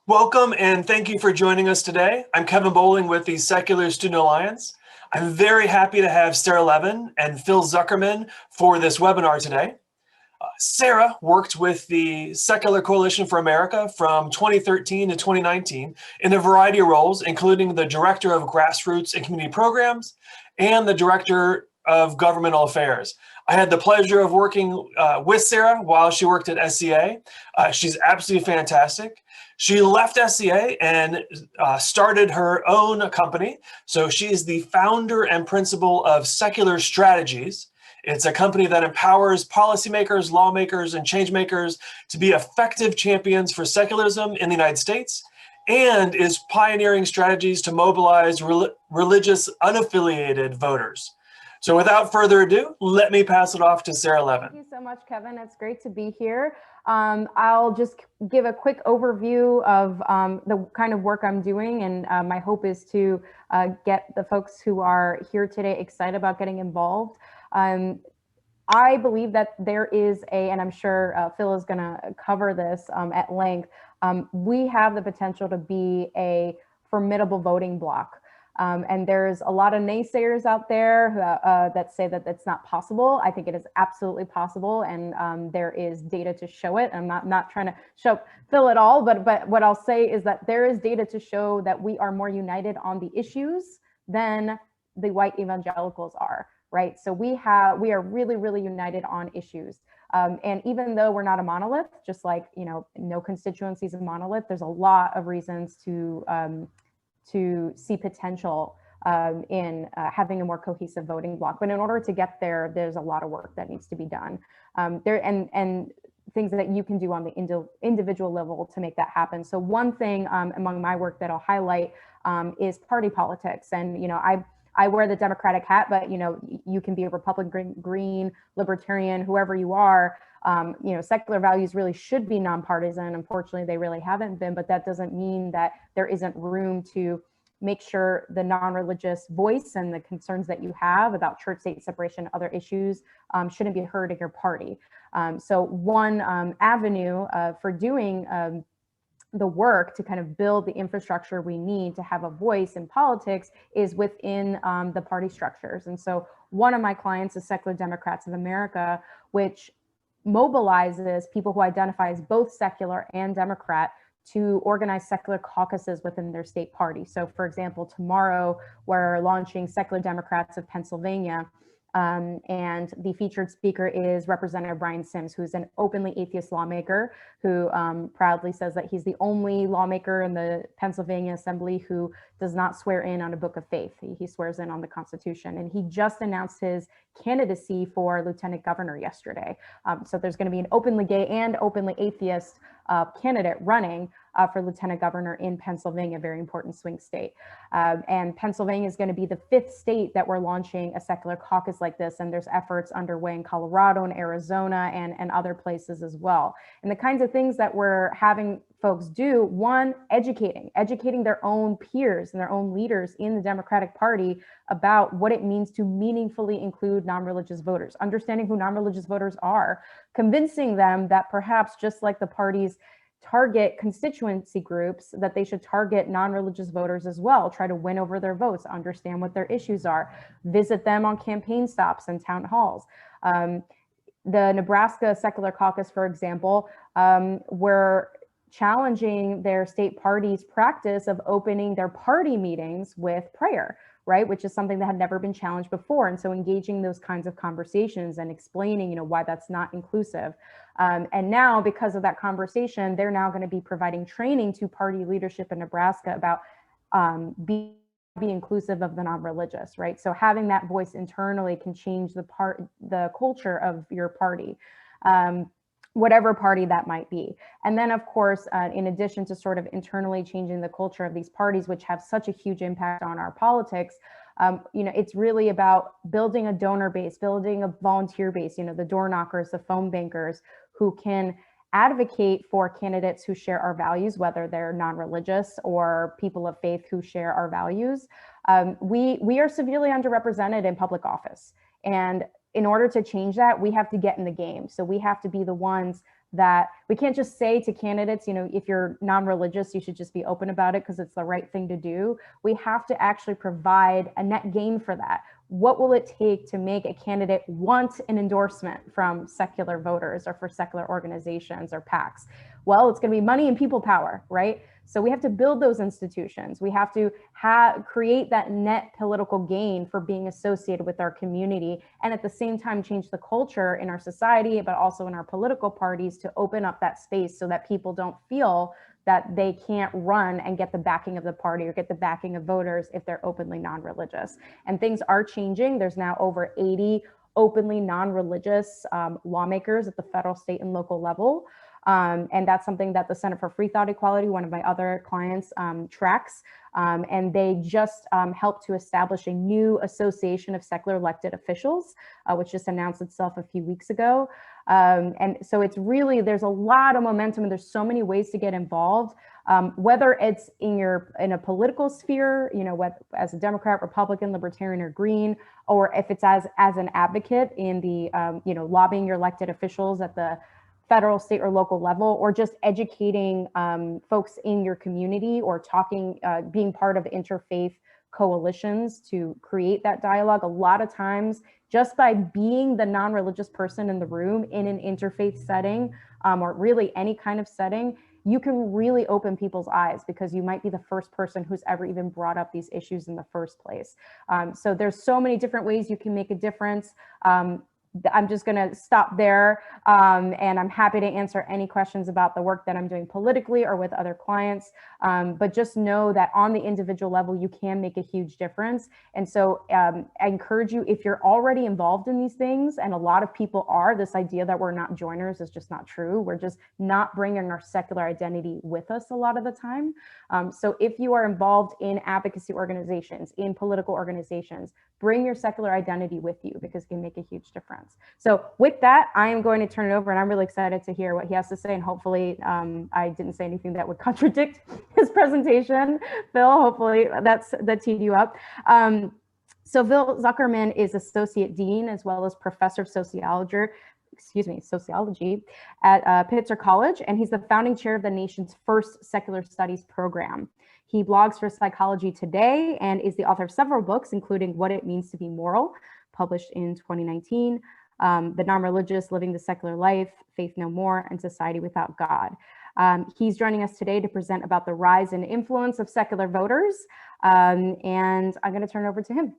Welcome and thank you for joining us today. I'm Kevin Bowling with the Secular Student Alliance. I'm very happy to have Sarah Levin and Phil Zuckerman for this webinar today. Sarah worked with the Secular Coalition for America from 2013 to 2019 in a variety of roles, including the Director of Grassroots and Community Programs and the Director of Governmental Affairs. I had the pleasure of working with Sarah while she worked at SCA. She's absolutely fantastic. She left SCA and started her own company. So she is the founder and principal of Secular Strategies. It's a company that empowers policymakers, lawmakers, and changemakers to be effective champions for secularism in the United States, and is pioneering strategies to mobilize religious unaffiliated voters. So without further ado, let me pass it off to Sarah Levin. Thank you so much, Kevin. It's great to be here. I'll just give a quick overview of the kind of work I'm doing, and my hope is to get the folks who are here today excited about getting involved. I believe that there is and I'm sure Phil is going to cover this at length, we have the potential to be a formidable voting bloc. And there's a lot of naysayers out there that say that it's not possible. I think it is absolutely possible, and there is data to show it. I'm not trying to show Phil at all, but what I'll say is that there is data to show that we are more united on the issues than the white evangelicals are, right? So we are really, really united on issues. And even though we're not a monolith, just like, no constituency is a monolith, there's a lot of reasons to see potential in having a more cohesive voting bloc. But in order to get there, there's a lot of work that needs to be done. And things that you can do on the individual level to make that happen. So one thing among my work that I'll highlight is party politics. And, I wear the Democratic hat, but, you can be a Republican, Green, Libertarian, whoever you are. Secular values really should be nonpartisan. Unfortunately, they really haven't been, but that doesn't mean that there isn't room to make sure the non-religious voice and the concerns that you have about church-state separation, other issues shouldn't be heard in your party. So one avenue for doing the work to kind of build the infrastructure we need to have a voice in politics is within the party structures. And so one of my clients is Secular Democrats of America, which mobilizes people who identify as both secular and Democrat to organize secular caucuses within their state party. So for example, tomorrow we're launching Secular Democrats of Pennsylvania. And the featured speaker is Representative Brian Sims, who's an openly atheist lawmaker who proudly says that he's the only lawmaker in the Pennsylvania Assembly who does not swear in on a book of faith. He swears in on the Constitution. And he just announced his candidacy for lieutenant governor yesterday. So there's going to be an openly gay and openly atheist candidate running for lieutenant governor in Pennsylvania, a very important swing state. And Pennsylvania is going to be the 5th state that we're launching a secular caucus like this. And there's efforts underway in Colorado and Arizona and other places as well. And the kinds of things that we're having folks do, one, educating their own peers and their own leaders in the Democratic Party about what it means to meaningfully include non-religious voters, understanding who non-religious voters are, convincing them that perhaps just like the parties target constituency groups, that they should target non-religious voters as well, try to win over their votes, understand what their issues are, visit them on campaign stops and town halls. The Nebraska Secular Caucus, for example, were challenging their state party's practice of opening their party meetings with prayer, right? Which is something that had never been challenged before. And so engaging those kinds of conversations and explaining, why that's not inclusive. And now, because of that conversation, they're now going to be providing training to party leadership in Nebraska about be inclusive of the non-religious, right? So having that voice internally can change the culture of your party. Whatever party that might be. And then, of course, in addition to sort of internally changing the culture of these parties, which have such a huge impact on our politics, it's really about building a donor base, building a volunteer base, the door knockers, the phone bankers who can advocate for candidates who share our values, whether they're non-religious or people of faith who share our values. We are severely underrepresented in public office. And in order to change that, we have to get in the game. So we have to be the ones that we can't just say to candidates, you know, if you're non-religious, you should just be open about it because it's the right thing to do. We have to actually provide a net gain for that. What will it take to make a candidate want an endorsement from secular voters or for secular organizations or PACs? Well, it's going to be money and people power, right? So we have to build those institutions. We have to create that net political gain for being associated with our community, and at the same time change the culture in our society, but also in our political parties, to open up that space so that people don't feel that they can't run and get the backing of the party or get the backing of voters if they're openly non-religious. And things are changing. There's now over 80 openly non-religious lawmakers at the federal, state, and local level. And that's something that the Center for Free Thought Equality, one of my other clients, tracks. And they just helped to establish a new association of secular elected officials, which just announced itself a few weeks ago. And so it's really, there's a lot of momentum and there's so many ways to get involved. Whether it's in a political sphere, you know, as a Democrat, Republican, Libertarian, or Green, or if it's as an advocate in the, you know, lobbying your elected officials at the federal, state, or local level, or just educating folks in your community, or talking, being part of interfaith coalitions to create that dialogue. A lot of times, just by being the non-religious person in the room in an interfaith setting, or really any kind of setting, you can really open people's eyes, because you might be the first person who's ever even brought up these issues in the first place. So there's so many different ways you can make a difference. I'm just going to stop there, and I'm happy to answer any questions about the work that I'm doing politically or with other clients. But just know that on the individual level, you can make a huge difference. And so I encourage you, if you're already involved in these things, and a lot of people are, this idea that we're not joiners is just not true. We're just not bringing our secular identity with us a lot of the time. So if you are involved in advocacy organizations, in political organizations, bring your secular identity with you, because it can make a huge difference. So with that, I am going to turn it over, and I'm really excited to hear what he has to say. And hopefully I didn't say anything that would contradict his presentation. Phil, hopefully that teed you up. So Phil Zuckerman is Associate Dean as well as Professor of Sociology at Pitzer College, and he's the founding chair of the nation's first secular studies program. He blogs for Psychology Today and is the author of several books, including What It Means to Be Moral, published in 2019, The Nonreligious, Living the Secular Life, Faith No More, and Society Without God. He's joining us today to present about the rise and influence of secular voters, and I'm going to turn it over to him.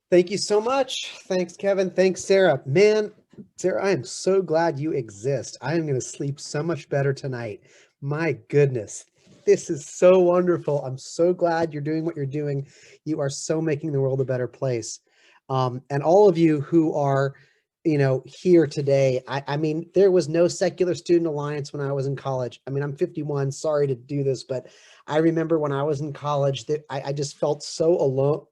Thank you so much. Thanks, Kevin. Thanks, Sarah. Man, Sarah, I am so glad you exist. I am going to sleep so much better tonight. My goodness, this is so wonderful. I'm so glad you're doing what you're doing. You are so making the world a better place. And all of you who are, you know, here today, I mean, there was no Secular Student Alliance when I was in college. I mean, I'm 51, sorry to do this, but I remember when I was in college that I just felt so alone.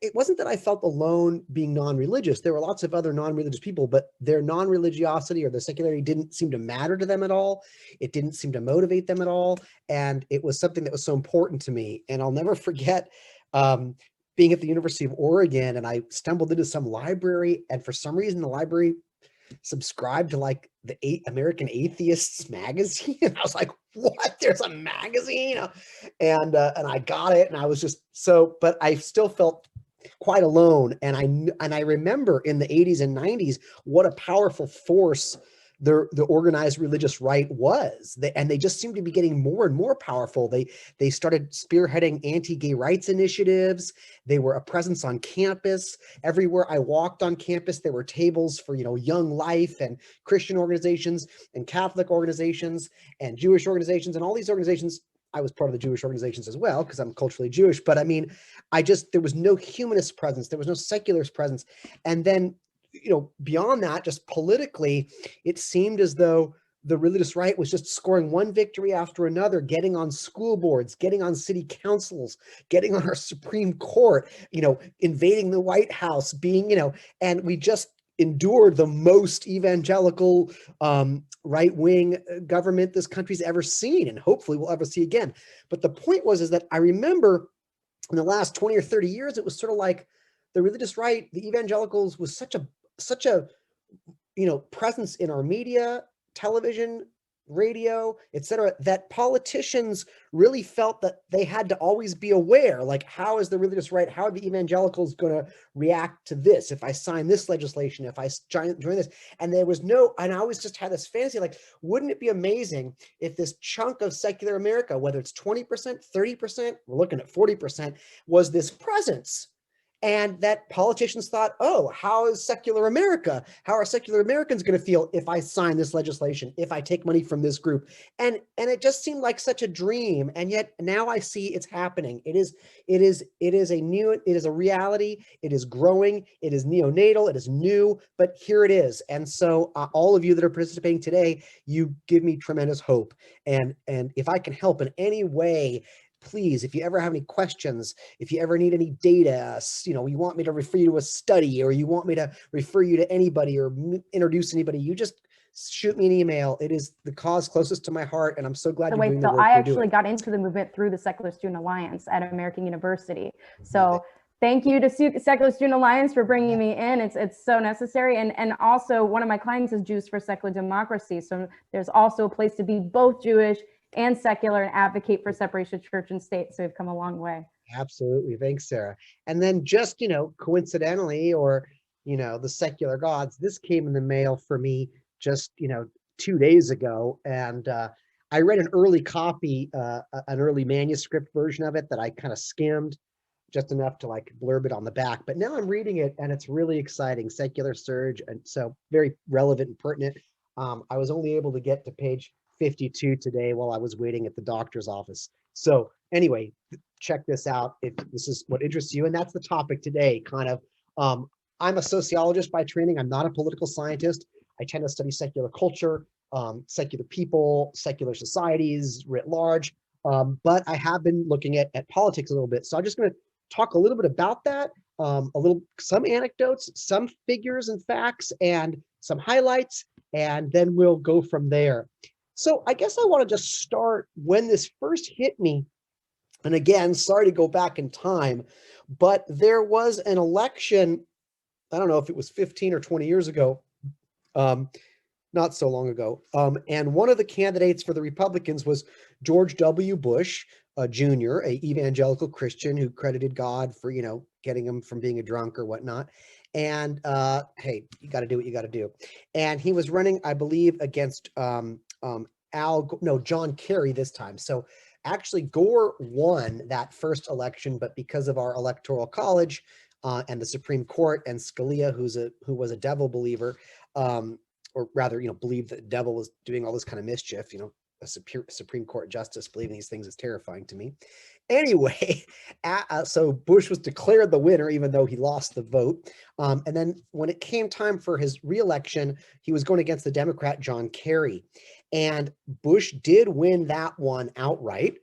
It wasn't that I felt alone being non-religious. There were lots of other non-religious people, but their non-religiosity or their secularity didn't seem to matter to them at all. It didn't seem to motivate them at all. And it was something that was so important to me. And I'll never forget being at the University of Oregon, and I stumbled into some library, and for some reason the library subscribed to like the American Atheists magazine. And I was like, what? There's a magazine? And I got it, and I was just so, but I still felt quite alone. And I remember in the 80s and 90s what a powerful force the organized religious right was. And they just seemed to be getting more and more powerful. They started spearheading anti-gay rights initiatives. They were a presence on campus. Everywhere I walked on campus, there were tables for, you know, Young Life and Christian organizations and Catholic organizations and Jewish organizations, and all these organizations. I was part of the Jewish organizations as well, because I'm culturally Jewish. But I mean, there was no humanist presence. There was no secularist presence. And then, you know, beyond that, just politically, it seemed as though the religious right was just scoring one victory after another, getting on school boards, getting on city councils, getting on our Supreme Court, you know, invading the White House, being, you know, and we just endured the most evangelical right-wing government this country's ever seen, and hopefully we'll ever see again. But the point is that I remember in the last 20 or 30 years, it was sort of like the religious right, the evangelicals, was such a such a, presence in our media, television, radio, etc., that politicians really felt that they had to always be aware, like, how is the religious right, how are the evangelicals going to react to this if I sign this legislation, if I join this? And there was and I always just had this fantasy, like, wouldn't it be amazing if this chunk of secular America, whether it's 20%, 30%, we're looking at 40%, was this presence? And that politicians thought, oh, how is secular America? How are secular Americans going to feel if I sign this legislation, if I take money from this group? And it just seemed like such a dream. And yet now I see it's happening. It is a reality. It is growing. It is neonatal. It is new, but here it is. And so all of you that are participating today, you give me tremendous hope. And if I can help in any way, please, if you ever have any questions, if you ever need any data, you want me to refer you to a study, or you want me to refer you to anybody or introduce anybody, you just shoot me an email. It is the cause closest to my heart, and I'm so glad you're doing the work I you're actually doing. got into the movement through the Secular Student Alliance at American University. So thank you to Secular Student Alliance for bringing me in. It's so necessary. And also, one of my clients is Jews for Secular Democracy. So there's also a place to be both Jewish and secular and advocate for separation of church and state. So we've come a long way. Absolutely. Thanks, Sarah. And then just, coincidentally, or, the secular gods, this came in the mail for me just, 2 days ago. And I read an early copy, an early manuscript version of it that I kind of skimmed just enough to like blurb it on the back. But now I'm reading it and it's really exciting. Secular Surge. And so very relevant and pertinent. I was only able to get to page 52 today while I was waiting at the doctor's office. So anyway, check this out if this is what interests you. And that's the topic today, kind of. I'm a sociologist by training. I'm not a political scientist. I tend to study secular culture, secular people, secular societies writ large. But I have been looking at politics a little bit. So I'm just going to talk a little bit about that, some anecdotes, some figures and facts, and some highlights, and then we'll go from there. So I guess I want to just start when this first hit me. And again, sorry to go back in time, but there was an election, I don't know if it was 15 or 20 years ago, not so long ago. And one of the candidates for the Republicans was George W. Bush, Jr., an evangelical Christian who credited God for, getting him from being a drunk or whatnot. And hey, you got to do what you got to do. And he was running, I believe, against John Kerry this time. So actually Gore won that first election, but because of our electoral college and the Supreme Court and Scalia, who was a devil believer, or rather, believed that the devil was doing all this kind of mischief, a Supreme Court justice believing these things is terrifying to me. Anyway, so Bush was declared the winner, even though he lost the vote. And then when it came time for his reelection, he was going against the Democrat John Kerry. And Bush did win that one outright.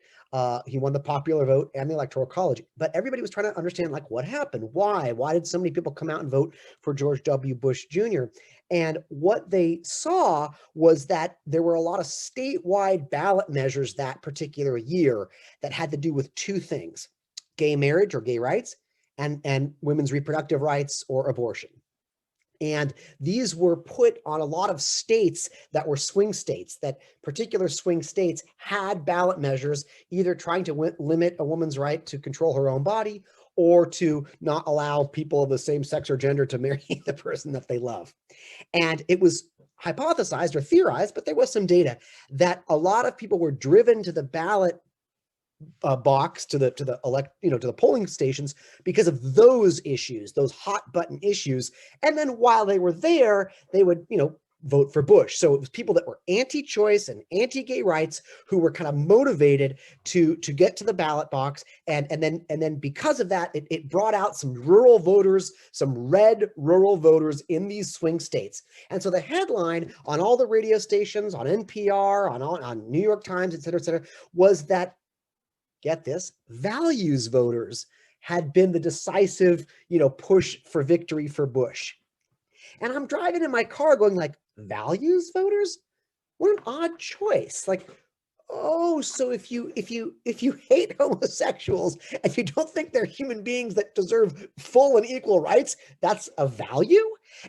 He won the popular vote and the electoral college. But everybody was trying to understand, like, what happened? Why? Why did so many people come out and vote for George W. Bush Jr.? And what they saw was that there were a lot of statewide ballot measures that particular year that had to do with two things: gay marriage or gay rights, and women's reproductive rights or abortion. And these were put on a lot of states that were swing states, that particular swing states had ballot measures either trying to limit a woman's right to control her own body or to not allow people of the same sex or gender to marry the person that they love. And it was hypothesized or theorized, but there was some data that a lot of people were driven to the ballot box, to the polling stations because of those issues, those hot button issues. And then while they were there, they would, vote for Bush. So it was people that were anti-choice and anti-gay rights who were kind of motivated to get to the ballot box. And then because of that, it brought out some rural voters, some red rural voters in these swing states. And so the headline on all the radio stations, on NPR, on New York Times, et cetera, was that, get this, values voters had been the decisive, push for victory for Bush. And I'm driving in my car going like, values voters? What an odd choice. Like, Oh, so if you hate homosexuals and you don't think they're human beings that deserve full and equal rights, that's a value?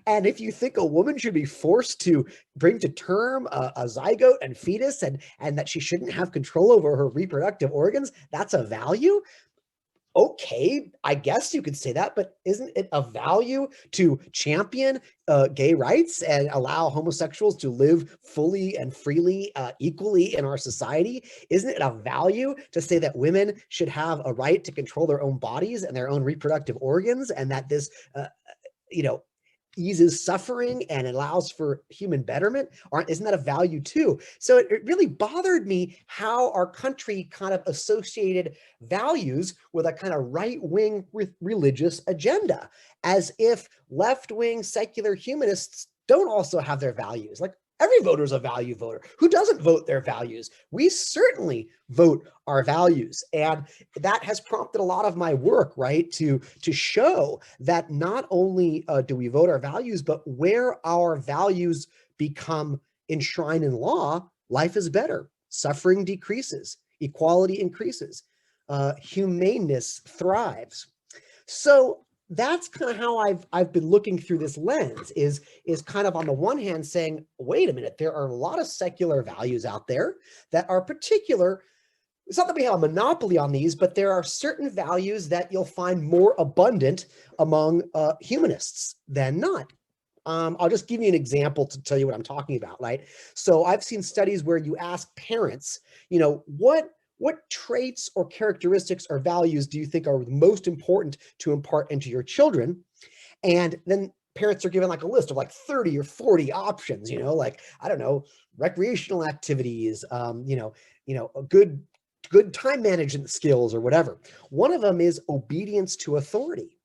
And if you think a woman should be forced to bring to term a zygote and fetus, and that she shouldn't have control over her reproductive organs, that's a value? Okay, I guess you could say that, but isn't it a value to champion gay rights and allow homosexuals to live fully and freely, equally in our society? Isn't it a value to say that women should have a right to control their own bodies and their own reproductive organs, and that this, you know, eases suffering and allows for human betterment? Or isn't that a value too? So it really bothered me how our country kind of associated values with a kind of right-wing religious agenda, as if left-wing secular humanists don't also have their values. Like, every voter is a value voter. Who doesn't vote their values? We certainly vote our values. And that has prompted a lot of my work, right? To show that not only do we vote our values, but where our values become enshrined in law, life is better. Suffering decreases, equality increases, humaneness thrives. So that's kind of how I've been looking through this lens, is kind of on the one hand saying, wait a minute, there are a lot of secular values out there that are particular. It's not that we have a monopoly on these, but there are certain values that you'll find more abundant among humanists than not. I'll just give you an example to tell you what I'm talking about, right? So I've seen studies where you ask parents, what traits or characteristics or values do you think are most important to impart into your children? And then parents are given like a list of like 30 or 40 options, like, I don't know, recreational activities, good time management skills or whatever. One of them is obedience to authority.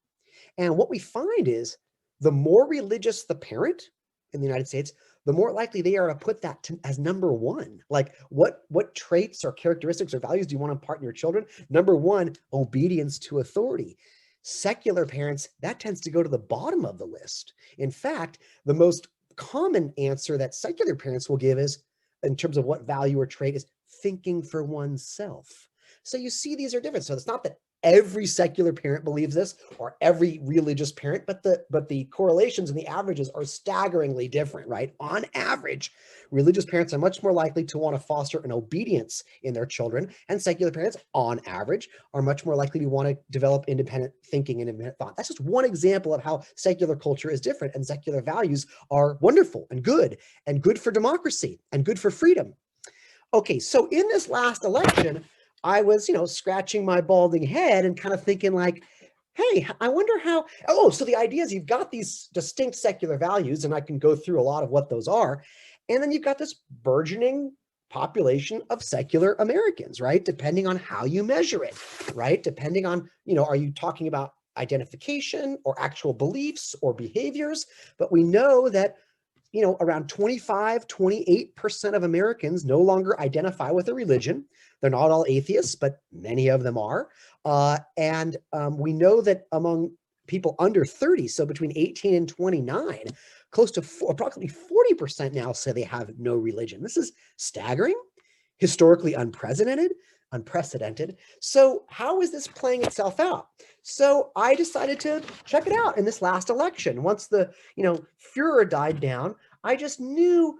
And what we find is the more religious the parent in the United States, the more likely they are to put that as number one. Like, what traits or characteristics or values do you want to impart in your children? Number one, obedience to authority. Secular parents, that tends to go to the bottom of the list. In fact, the most common answer that secular parents will give is, in terms of what value or trait, is thinking for oneself. So you see, these are different. So it's not that every secular parent believes this, or every religious parent, but the correlations and the averages are staggeringly different, right? On average, religious parents are much more likely to want to foster an obedience in their children, and secular parents, on average, are much more likely to want to develop independent thinking and independent thought. That's just one example of how secular culture is different, and secular values are wonderful and good for democracy and good for freedom. Okay, so in this last election, I was, scratching my balding head and kind of thinking like, hey, I wonder how, so the idea is you've got these distinct secular values, and I can go through a lot of what those are. And then you've got this burgeoning population of secular Americans, right? Depending on how you measure it, right? Depending on, are you talking about identification or actual beliefs or behaviors? But we know that around 28% of Americans no longer identify with a religion. They're not all atheists, but many of them are. And we know that among people under 30, so between 18 and 29, close to approximately 40% now say they have no religion. This is staggering, historically unprecedented. So how is this playing itself out? So I decided to check it out in this last election. Once the furor died down, I knew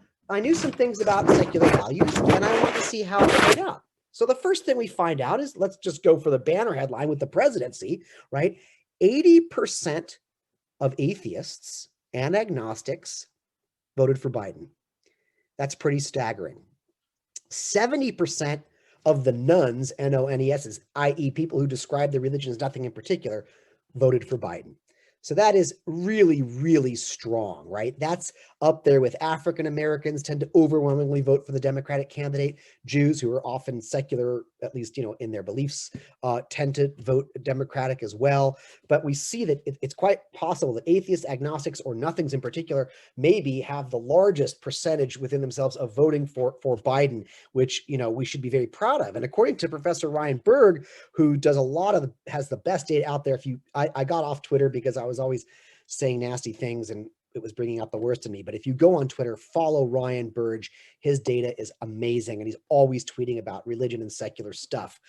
some things about secular values, and I wanted to see how it played out. So the first thing we find out is, let's just go for the banner headline with the presidency, right? 80% of atheists and agnostics voted for Biden. That's pretty staggering. 70% of the nuns, N-O-N-E-S, i.e. people who describe their religion as nothing in particular, voted for Biden. So that is really, really strong, right? That's up there with African Americans tend to overwhelmingly vote for the Democratic candidate. Jews, who are often secular, at least, in their beliefs, tend to vote Democratic as well. But we see that it's quite possible that atheists, agnostics, or nothings in particular maybe have the largest percentage within themselves of voting for Biden, which, we should be very proud of. And according to Professor Ryan Berg, who does has the best data out there. I got off Twitter because I was always saying nasty things and it was bringing out the worst in me. But if you go on Twitter, follow Ryan Burge. His data is amazing, and he's always tweeting about religion and secular stuff.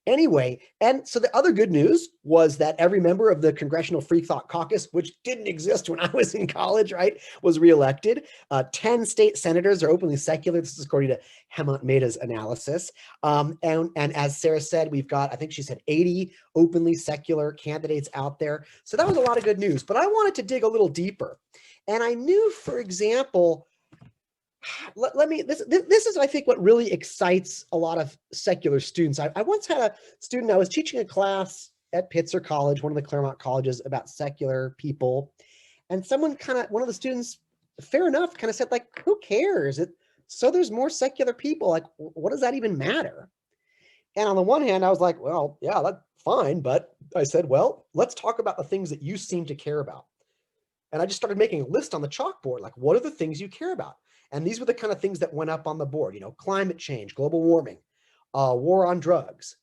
Anyway, and so the other good news was that every member of the Congressional Free Thought Caucus, which didn't exist when I was in college, right, was reelected. 10 state senators are openly secular. This is according to Hemant Mehta's analysis. And as Sarah said, we've got, I think she said 80 openly secular candidates out there. So that was a lot of good news, but I wanted to dig a little deeper. And I knew, for example, this is, I think, what really excites a lot of secular students. I once had a student, I was teaching a class at Pitzer College, one of the Claremont colleges, about secular people. And someone one of the students, fair enough, kind of said, like, who cares? So there's more secular people. Like, what does that even matter? And on the one hand, I was like, well, yeah, that's fine. But I said, well, let's talk about the things that you seem to care about. And I just started making a list on the chalkboard, like, what are the things you care about? And these were the kind of things that went up on the board, climate change, global warming, war on drugs,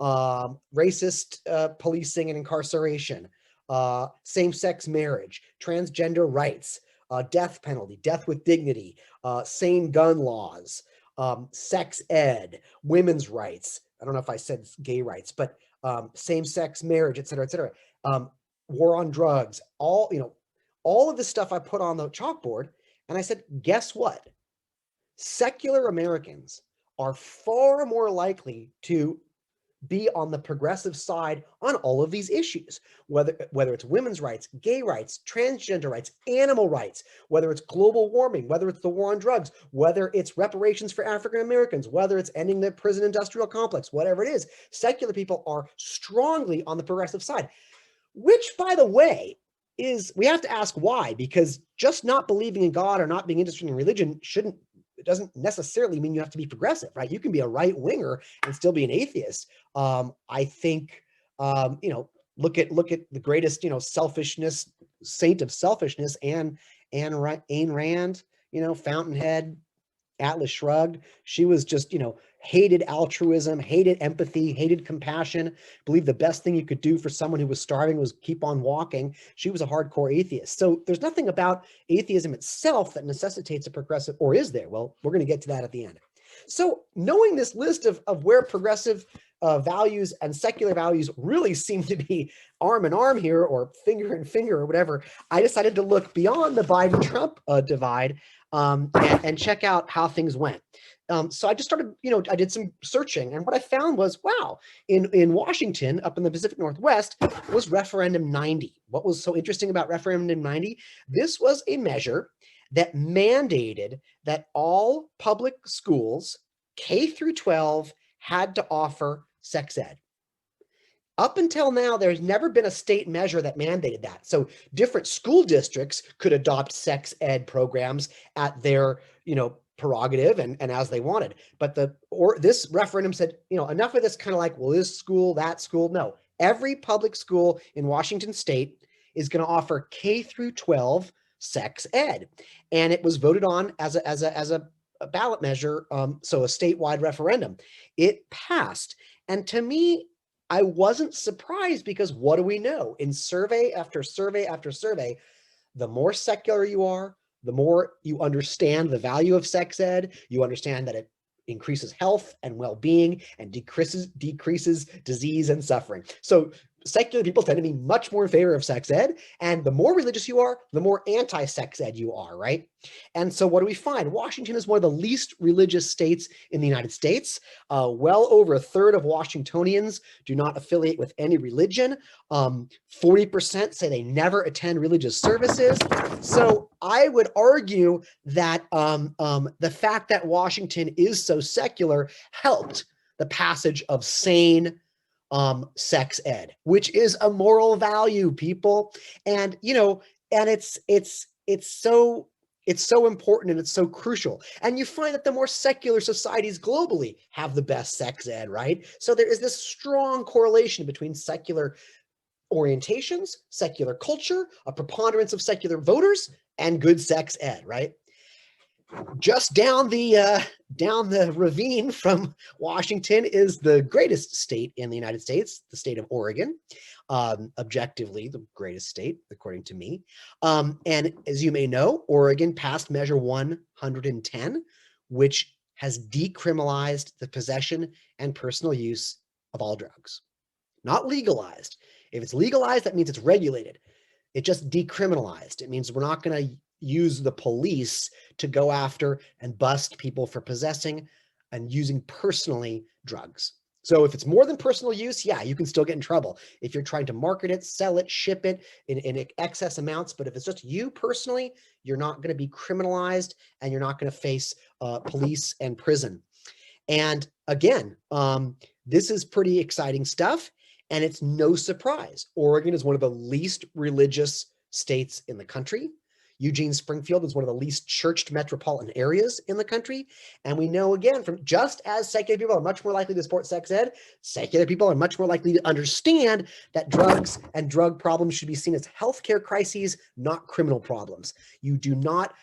racist policing and incarceration, same-sex marriage, transgender rights, death penalty, death with dignity, sane gun laws, sex ed, women's rights. I don't know if I said gay rights, but same-sex marriage, et cetera, war on drugs, all of this stuff I put on the chalkboard. And I said, guess what? Secular Americans are far more likely to be on the progressive side on all of these issues, whether it's women's rights, gay rights, transgender rights, animal rights, whether it's global warming, whether it's the war on drugs, whether it's reparations for African Americans, whether it's ending the prison industrial complex, whatever it is. Secular people are strongly on the progressive side, which, by the way, we have to ask why, because just not believing in God or not being interested in religion it doesn't necessarily mean you have to be progressive, right? You can be a right winger and still be an atheist. I think, look at the greatest, selfishness, saint of selfishness, Ayn Rand, Fountainhead, Atlas Shrugged. She was just, hated altruism, hated empathy, hated compassion, believed the best thing you could do for someone who was starving was keep on walking. She was a hardcore atheist. So there's nothing about atheism itself that necessitates a progressive, or is there? Well, we're going to get to that at the end. So knowing this list of where progressive values and secular values really seem to be arm in arm here, or finger in finger, or whatever, I decided to look beyond the Biden-Trump divide and check out how things went. So I just started, I did some searching, and what I found was, wow, in Washington, up in the Pacific Northwest, was Referendum 90. What was so interesting about Referendum 90? This was a measure that mandated that all public schools, K through 12, had to offer sex ed. Up until now, there's never been a state measure that mandated that. So different school districts could adopt sex ed programs at their, prerogative and as they wanted. But this referendum said, enough of this kind of like, well, this school, that school. No, every public school in Washington state is going to offer K through 12 sex ed. And it was voted on as a ballot measure, so a statewide referendum. It passed. And to me, I wasn't surprised, because what do we know? In survey after survey after survey, the more secular you are, the more you understand the value of sex ed. You understand that it increases health and well-being and decreases disease and suffering. So secular people tend to be much more in favor of sex ed, and the more religious you are, the more anti-sex ed you are, right? And so what do we find? Washington is one of the least religious states in the United States. Well over a third of Washingtonians do not affiliate with any religion. 40% say they never attend religious services. So I would argue that the fact that Washington is so secular helped the passage of sane sex ed, which is a moral value, people. And, and it's so important, and it's so crucial. And you find that the more secular societies globally have the best sex ed, right? So there is this strong correlation between secular orientations, secular culture, a preponderance of secular voters, and good sex ed, right? just down the ravine from Washington is the greatest state in the United States, the state of Oregon. Objectively, the greatest state, according to me. And as you may know, Oregon passed Measure 110, which has decriminalized the possession and personal use of all drugs. Not legalized. If it's legalized, that means it's regulated. It just decriminalized. It means we're not going to use the police to go after and bust people for possessing and using personally drugs. So if it's more than personal use, yeah, you can still get in trouble if you're trying to market it, sell it, ship it in excess amounts. But if it's just you personally, you're not going to be criminalized and you're not going to face police and prison. And again, this is pretty exciting stuff. And it's no surprise. Oregon is one of the least religious states in the country. Eugene Springfield is one of the least churched metropolitan areas in the country. And we know, again, from just as secular people are much more likely to support sex ed, secular people are much more likely to understand that drugs and drug problems should be seen as healthcare crises, not criminal problems. You do not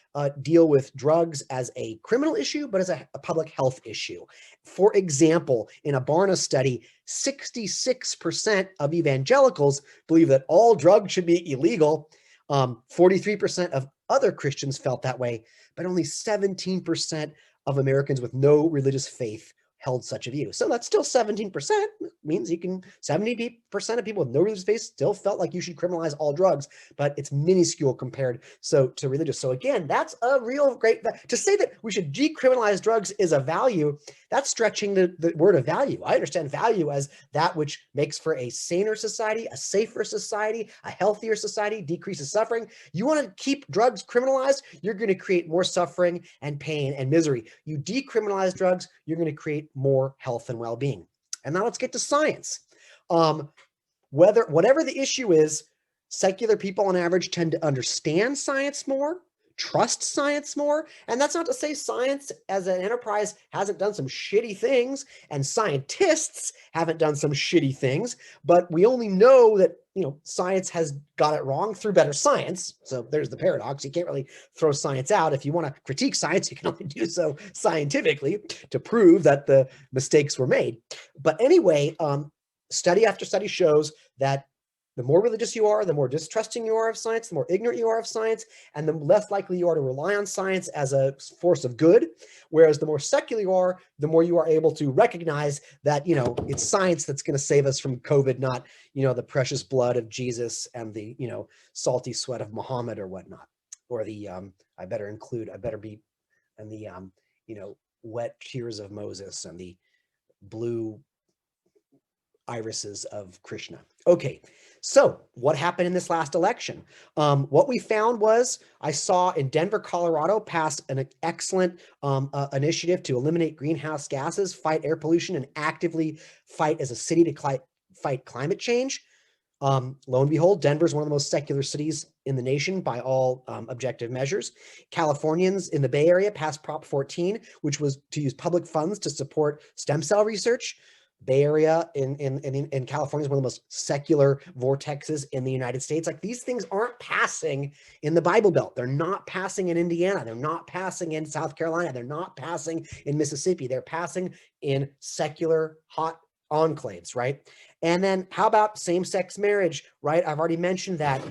deal with drugs as a criminal issue, but as a public health issue. For example, in a Barna study, 66% of evangelicals believe that all drugs should be illegal. 43% of other Christians felt that way, but only 17% of Americans with no religious faith held such a view. So that's still 17%, means 70% of people with no religious faith still felt like you should criminalize all drugs, but it's minuscule compared to religious. So again, that's a real great, to say that we should decriminalize drugs is a value, that's stretching the word of value. I understand value as that which makes for a saner society, a safer society, a healthier society, decreases suffering. You want to keep drugs criminalized, you're going to create more suffering and pain and misery. You decriminalize drugs, you're going to create more health and well-being. And now let's get to science. Whatever the issue is, secular people on average tend to understand science more, trust science more. And that's not to say science as an enterprise hasn't done some shitty things and scientists haven't done some shitty things, but we only know that, science has got it wrong through better science. So there's the paradox. You can't really throw science out. If you want to critique science, you can only do so scientifically to prove that the mistakes were made. But anyway, study after study shows that the more religious you are, the more distrusting you are of science, the more ignorant you are of science, and the less likely you are to rely on science as a force of good. Whereas the more secular you are, the more you are able to recognize that, it's science that's going to save us from COVID, not, the precious blood of Jesus and the, salty sweat of Muhammad or whatnot. Or the, I better be, and the, wet tears of Moses and the blue irises of Krishna. Okay, so what happened in this last election? What we found was, I saw in Denver, Colorado, passed an excellent initiative to eliminate greenhouse gases, fight air pollution, and actively fight as a city to fight climate change. Lo and behold, Denver is one of the most secular cities in the nation by all objective measures. Californians in the Bay Area passed Prop 14, which was to use public funds to support stem cell research. Bay Area in California is one of the most secular vortexes in the United States. Like, these things aren't passing in the Bible Belt. They're not passing in Indiana. They're not passing in South Carolina. They're not passing in Mississippi. They're passing in secular hot enclaves, right? And then how about same-sex marriage, right? I've already mentioned that.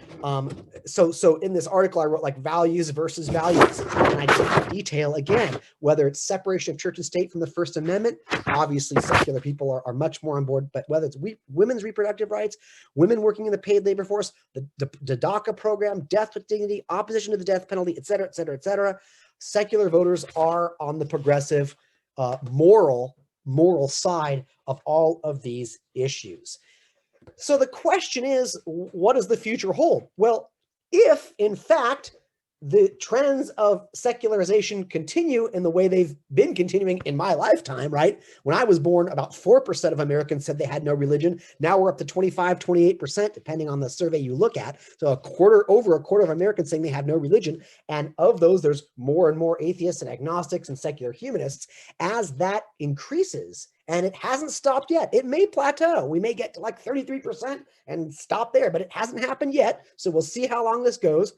So in this article, I wrote like values versus values. And I detail again, whether it's separation of church and state from the First Amendment, obviously secular people are much more on board, but whether it's women's reproductive rights, women working in the paid labor force, the DACA program, death with dignity, opposition to the death penalty, et cetera, et cetera, et cetera, secular voters are on the progressive moral side of all of these issues. So the question is, what does the future hold? Well, if in fact the trends of secularization continue in the way they've been continuing in my lifetime, right? When I was born, about 4% of Americans said they had no religion. Now we're up to 25, 28%, depending on the survey you look at. So over a quarter of Americans saying they have no religion. And of those, there's more and more atheists and agnostics and secular humanists. As that increases, And it hasn't stopped yet. It may plateau. We may get to like 33% and stop there, but it hasn't happened yet. So we'll see how long this goes.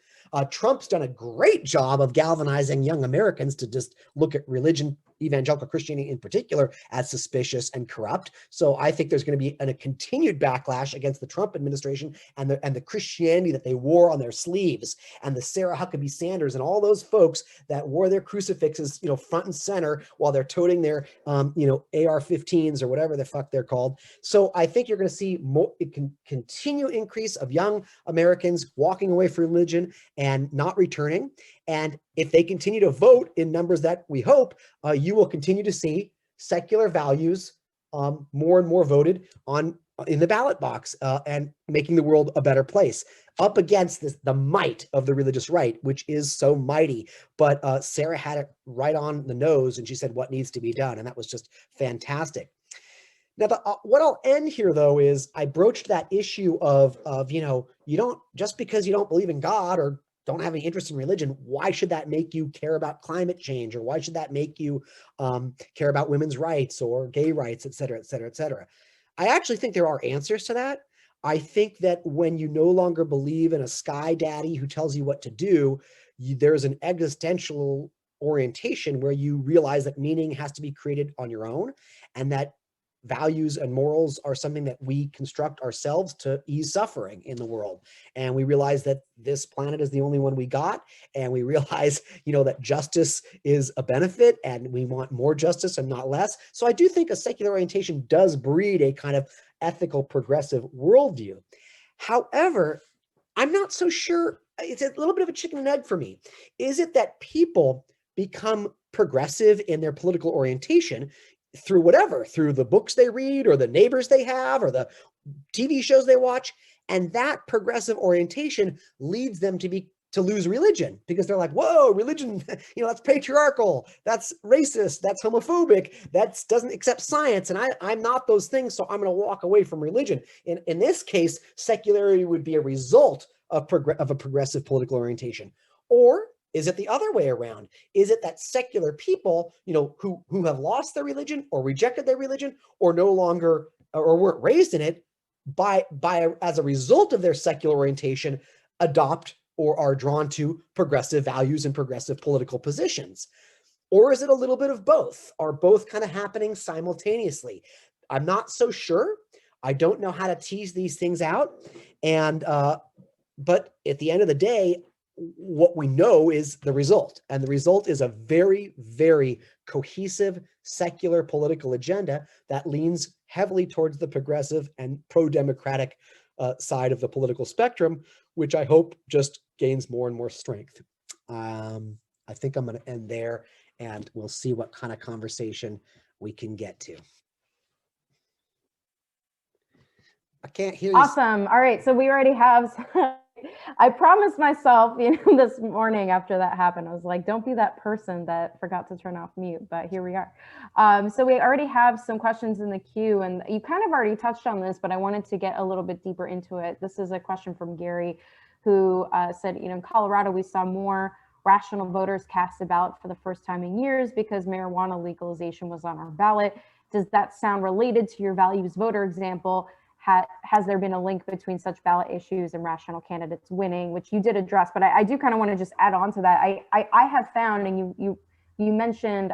Trump's done a great job of galvanizing young Americans to just look at religion, evangelical Christianity in particular, as suspicious and corrupt. So I think there's going to be a continued backlash against the Trump administration and the Christianity that they wore on their sleeves, and the Sarah Huckabee Sanders and all those folks that wore their crucifixes, front and center while they're toting their, AR-15s or whatever the fuck they're called. So I think you're going to see more, it can continue increase of young Americans walking away from religion and not returning. And if they continue to vote in numbers that we hope, you will continue to see secular values more and more voted on in the ballot box, and making the world a better place up against the might of the religious right, which is so mighty. But Sarah had it right on the nose, and she said what needs to be done, and that was just fantastic. Now, what I'll end here, though, is I broached that issue of you don't, just because you don't believe in God or don't have any interest in religion, why should that make you care about climate change? Or why should that make you care about women's rights or gay rights, et cetera, et cetera, et cetera? I actually think there are answers to that. I think that when you no longer believe in a sky daddy who tells you what to do, there's an existential orientation where you realize that meaning has to be created on your own, and that values and morals are something that we construct ourselves to ease suffering in the world. And we realize that this planet is the only one we got. And we realize, that justice is a benefit and we want more justice and not less. So I do think a secular orientation does breed a kind of ethical, progressive worldview. However, I'm not so sure. It's a little bit of a chicken and egg for me. Is it that people become progressive in their political orientation through the books they read or the neighbors they have or the TV shows they watch, and that progressive orientation leads them to lose religion because they're like, whoa, religion, that's patriarchal, that's racist, that's homophobic, that doesn't accept science, and I'm not those things, so I'm going to walk away from religion. In this case, secularity would be a result of a progressive political orientation. Or is it the other way around? Is it that secular people, who have lost their religion or rejected their religion or no longer or weren't raised in it, as a result of their secular orientation, adopt or are drawn to progressive values and progressive political positions? Or is it a little bit of both? Are both kind of happening simultaneously? I'm not so sure. I don't know how to tease these things out. And but at the end of the day, what we know is the result. And the result is a very, very cohesive secular political agenda that leans heavily towards the progressive and pro-democratic side of the political spectrum, which I hope just gains more and more strength. I think I'm going to end there, and we'll see what kind of conversation we can get to. I can't hear you. Awesome. All right. So we already have, I promised myself, this morning after that happened, I was like, don't be that person that forgot to turn off mute, but here we are. So we already have some questions in the queue, and you kind of already touched on this, but I wanted to get a little bit deeper into it. This is a question from Gary, who said, in Colorado, we saw more rational voters cast a ballot for the first time in years because marijuana legalization was on our ballot. Does that sound related to your values voter example? Has there been a link between such ballot issues and rational candidates winning, which you did address, but I do kind of want to just add on to that. I have found, and you mentioned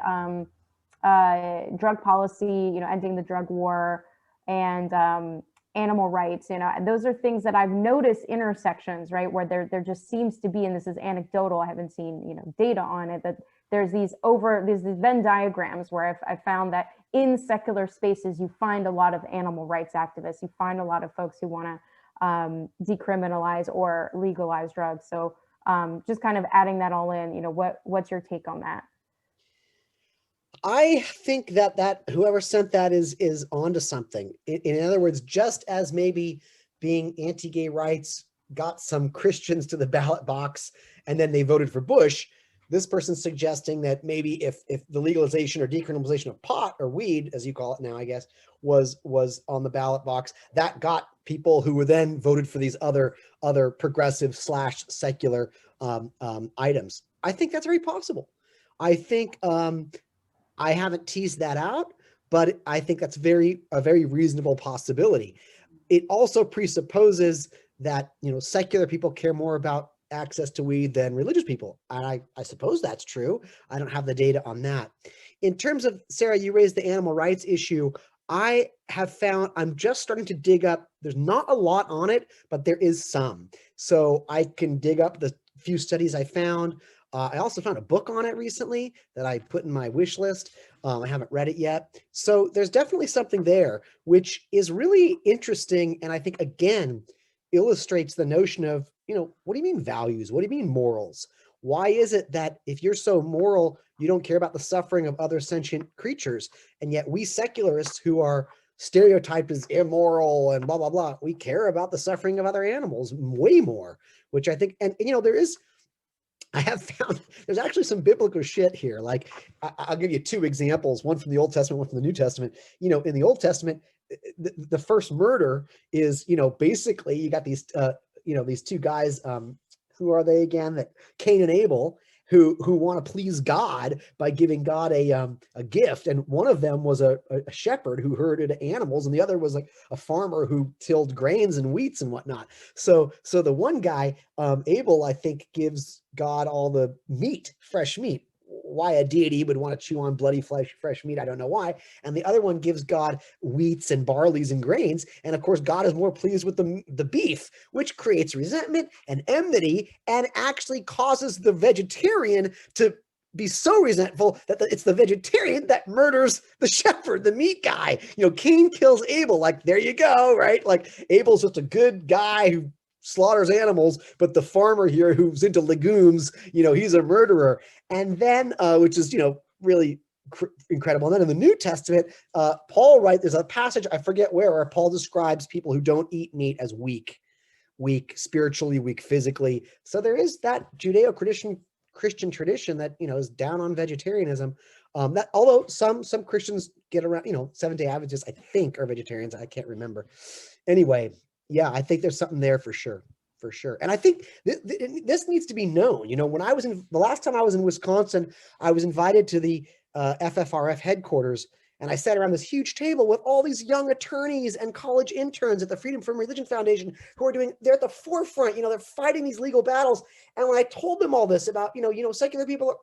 drug policy, ending the drug war, and animal rights, those are things that I've noticed intersections, right, where there just seems to be, and this is anecdotal, I haven't seen data on it, that there's these Venn diagrams where I found that in secular spaces, you find a lot of animal rights activists, you find a lot of folks who want to decriminalize or legalize drugs. So just kind of adding that all in, what's your take on that? I think that whoever sent that is onto something. In other words, just as maybe being anti-gay rights got some Christians to the ballot box and then they voted for Bush, this person's suggesting that maybe if the legalization or decriminalization of pot or weed, as you call it now, I guess, was on the ballot box, that got people who were then voted for these other progressive / secular items. I think that's very possible. I think I haven't teased that out, but I think that's a very reasonable possibility. It also presupposes that, secular people care more about access to weed than religious people. And I suppose that's true. I don't have the data on that. In terms of, Sarah, you raised the animal rights issue. I have found, I'm just starting to dig up, there's not a lot on it, but there is some. So I can dig up the few studies I found. I also found a book on it recently that I put in my wish list. I haven't read it yet. So there's definitely something there, which is really interesting. And I think, again, illustrates the notion of, what do you mean values? What do you mean morals? Why is it that if you're so moral, you don't care about the suffering of other sentient creatures? And yet we secularists who are stereotyped as immoral and blah, blah, blah, we care about the suffering of other animals way more, which I think, and I have found there's actually some biblical shit here. Like, I'll give you two examples, one from the Old Testament, one from the New Testament. In the Old Testament, the first murder is, basically you got these, these two guys, who are they again? That Cain and Abel, who want to please God by giving God a gift. And one of them was a shepherd who herded animals, and the other was like a farmer who tilled grains and wheats and whatnot. So the one guy, Abel, I think, gives God all the meat, fresh meat. Why a deity would want to chew on bloody flesh, fresh meat, I don't know why. And the other one gives God wheats and barleys and grains. And of course, God is more pleased with the beef, which creates resentment and enmity and actually causes the vegetarian to be so resentful that it's the vegetarian that murders the shepherd, the meat guy. Cain kills Abel. Like, there you go, right? Like, Abel's just a good guy who slaughters animals, but the farmer here who's into legumes, he's a murderer. And then, which is, really incredible. And then in the New Testament, Paul writes, there's a passage, I forget where Paul describes people who don't eat meat as weak spiritually, weak physically. So there is that Judeo-Christian tradition that, is down on vegetarianism. That, although some Christians get around, Seventh-day Adventists, I think, are vegetarians. I can't remember. Anyway, yeah, I think there's something there for sure. And I think this needs to be known. When the last time I was in Wisconsin, I was invited to the FFRF headquarters, and I sat around this huge table with all these young attorneys and college interns at the Freedom from Religion Foundation who are they're at the forefront, they're fighting these legal battles. And when I told them all this about, secular people,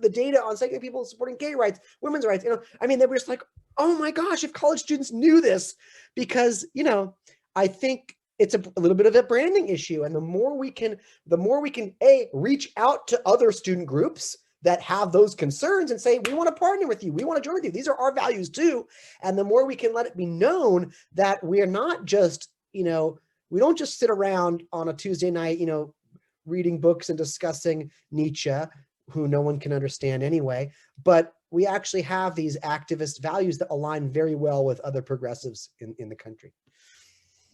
the data on secular people supporting gay rights, women's rights, they were just like, oh my gosh, if college students knew this, because, I think it's a little bit of a branding issue. And the more we can reach out to other student groups that have those concerns and say, we want to partner with you. We want to join with you. These are our values too. And the more we can let it be known that we are not just, we don't just sit around on a Tuesday night, reading books and discussing Nietzsche, who no one can understand anyway, but we actually have these activist values that align very well with other progressives in the country.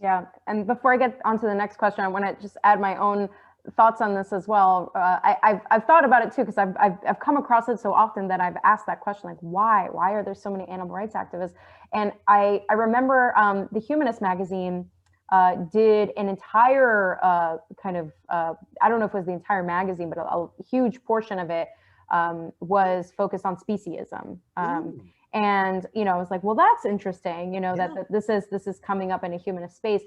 Yeah, and before I get on to the next question, I want to just add my own thoughts on this as well. I've thought about it too, because I've come across it so often that I've asked that question, like, why are there so many animal rights activists? And I remember the Humanist magazine did an entire I don't know if it was the entire magazine, but a huge portion of it was focused on speciesism. And, I was like, well, that's interesting, that this is coming up in a humanist space.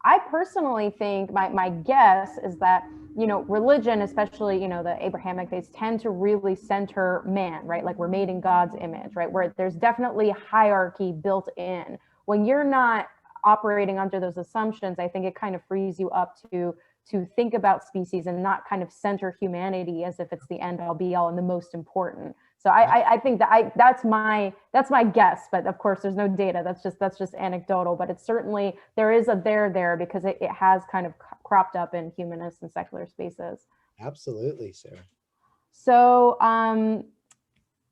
I personally think my guess is that, religion, especially, the Abrahamic faiths, tend to really center man, right? Like, we're made in God's image, right? Where there's definitely hierarchy built in. When you're not operating under those assumptions, I think it kind of frees you up to think about species and not kind of center humanity as if it's the end all be all and the most important. So I think that that's my guess, but of course there's no data. That's just anecdotal, but it's certainly, there is a there because it has kind of cropped up in humanist and secular spaces. Absolutely, Sarah. So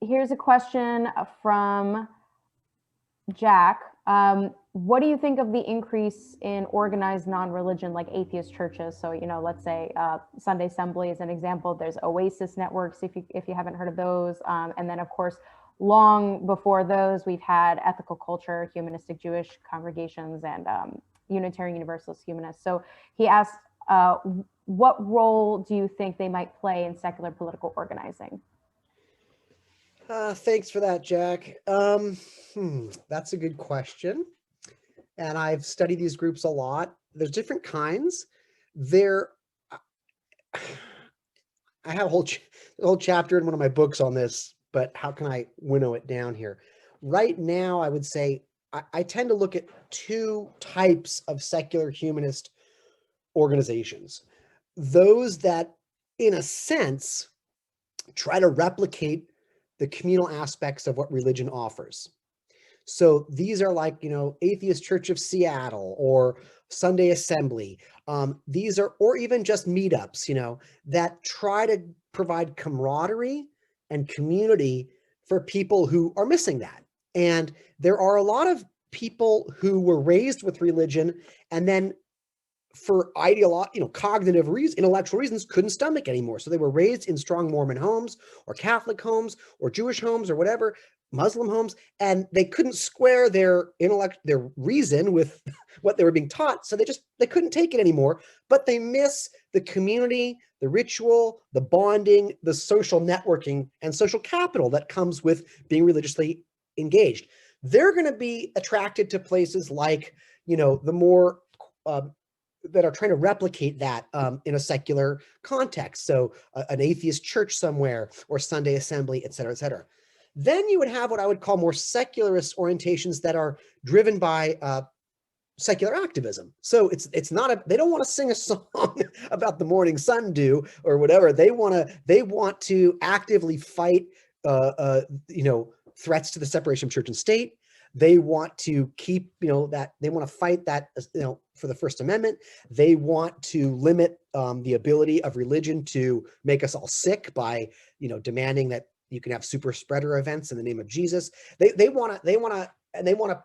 here's a question from Jack. What do you think of the increase in organized non-religion like atheist churches? So, let's say Sunday Assembly is an example. There's Oasis networks, if you haven't heard of those. And then, of course, long before those, we've had ethical culture, humanistic Jewish congregations, and Unitarian Universalist humanists. So he asked, what role do you think they might play in secular political organizing? Thanks for that, Jack. That's a good question. And I've studied these groups a lot. There's different kinds. There, I have a whole chapter in one of my books on this, but how can I winnow it down here? Right now, I would say I tend to look at two types of secular humanist organizations. Those that, in a sense, try to replicate the communal aspects of what religion offers. So these are like, Atheist Church of Seattle or Sunday Assembly. These are, or even just meetups, that try to provide camaraderie and community for people who are missing that. And there are a lot of people who were raised with religion and then for cognitive reasons, intellectual reasons, couldn't stomach anymore. So they were raised in strong Mormon homes or Catholic homes or Jewish homes or whatever, Muslim homes, and they couldn't square their reason with what they were being taught. So they couldn't take it anymore, but they miss the community, the ritual, the bonding, the social networking and social capital that comes with being religiously engaged. They're going to be attracted to places like, the more that are trying to replicate that in a secular context. So an atheist church somewhere or Sunday Assembly, et cetera, et cetera. Then you would have what I would call more secularist orientations that are driven by secular activism. So it's not they don't want to sing a song about the morning sun dew or whatever. They want to actively fight threats to the separation of church and state. They want to keep, that they want to fight that, for the First Amendment. They want to limit the ability of religion to make us all sick by, demanding that you can have super spreader events in the name of Jesus. They want to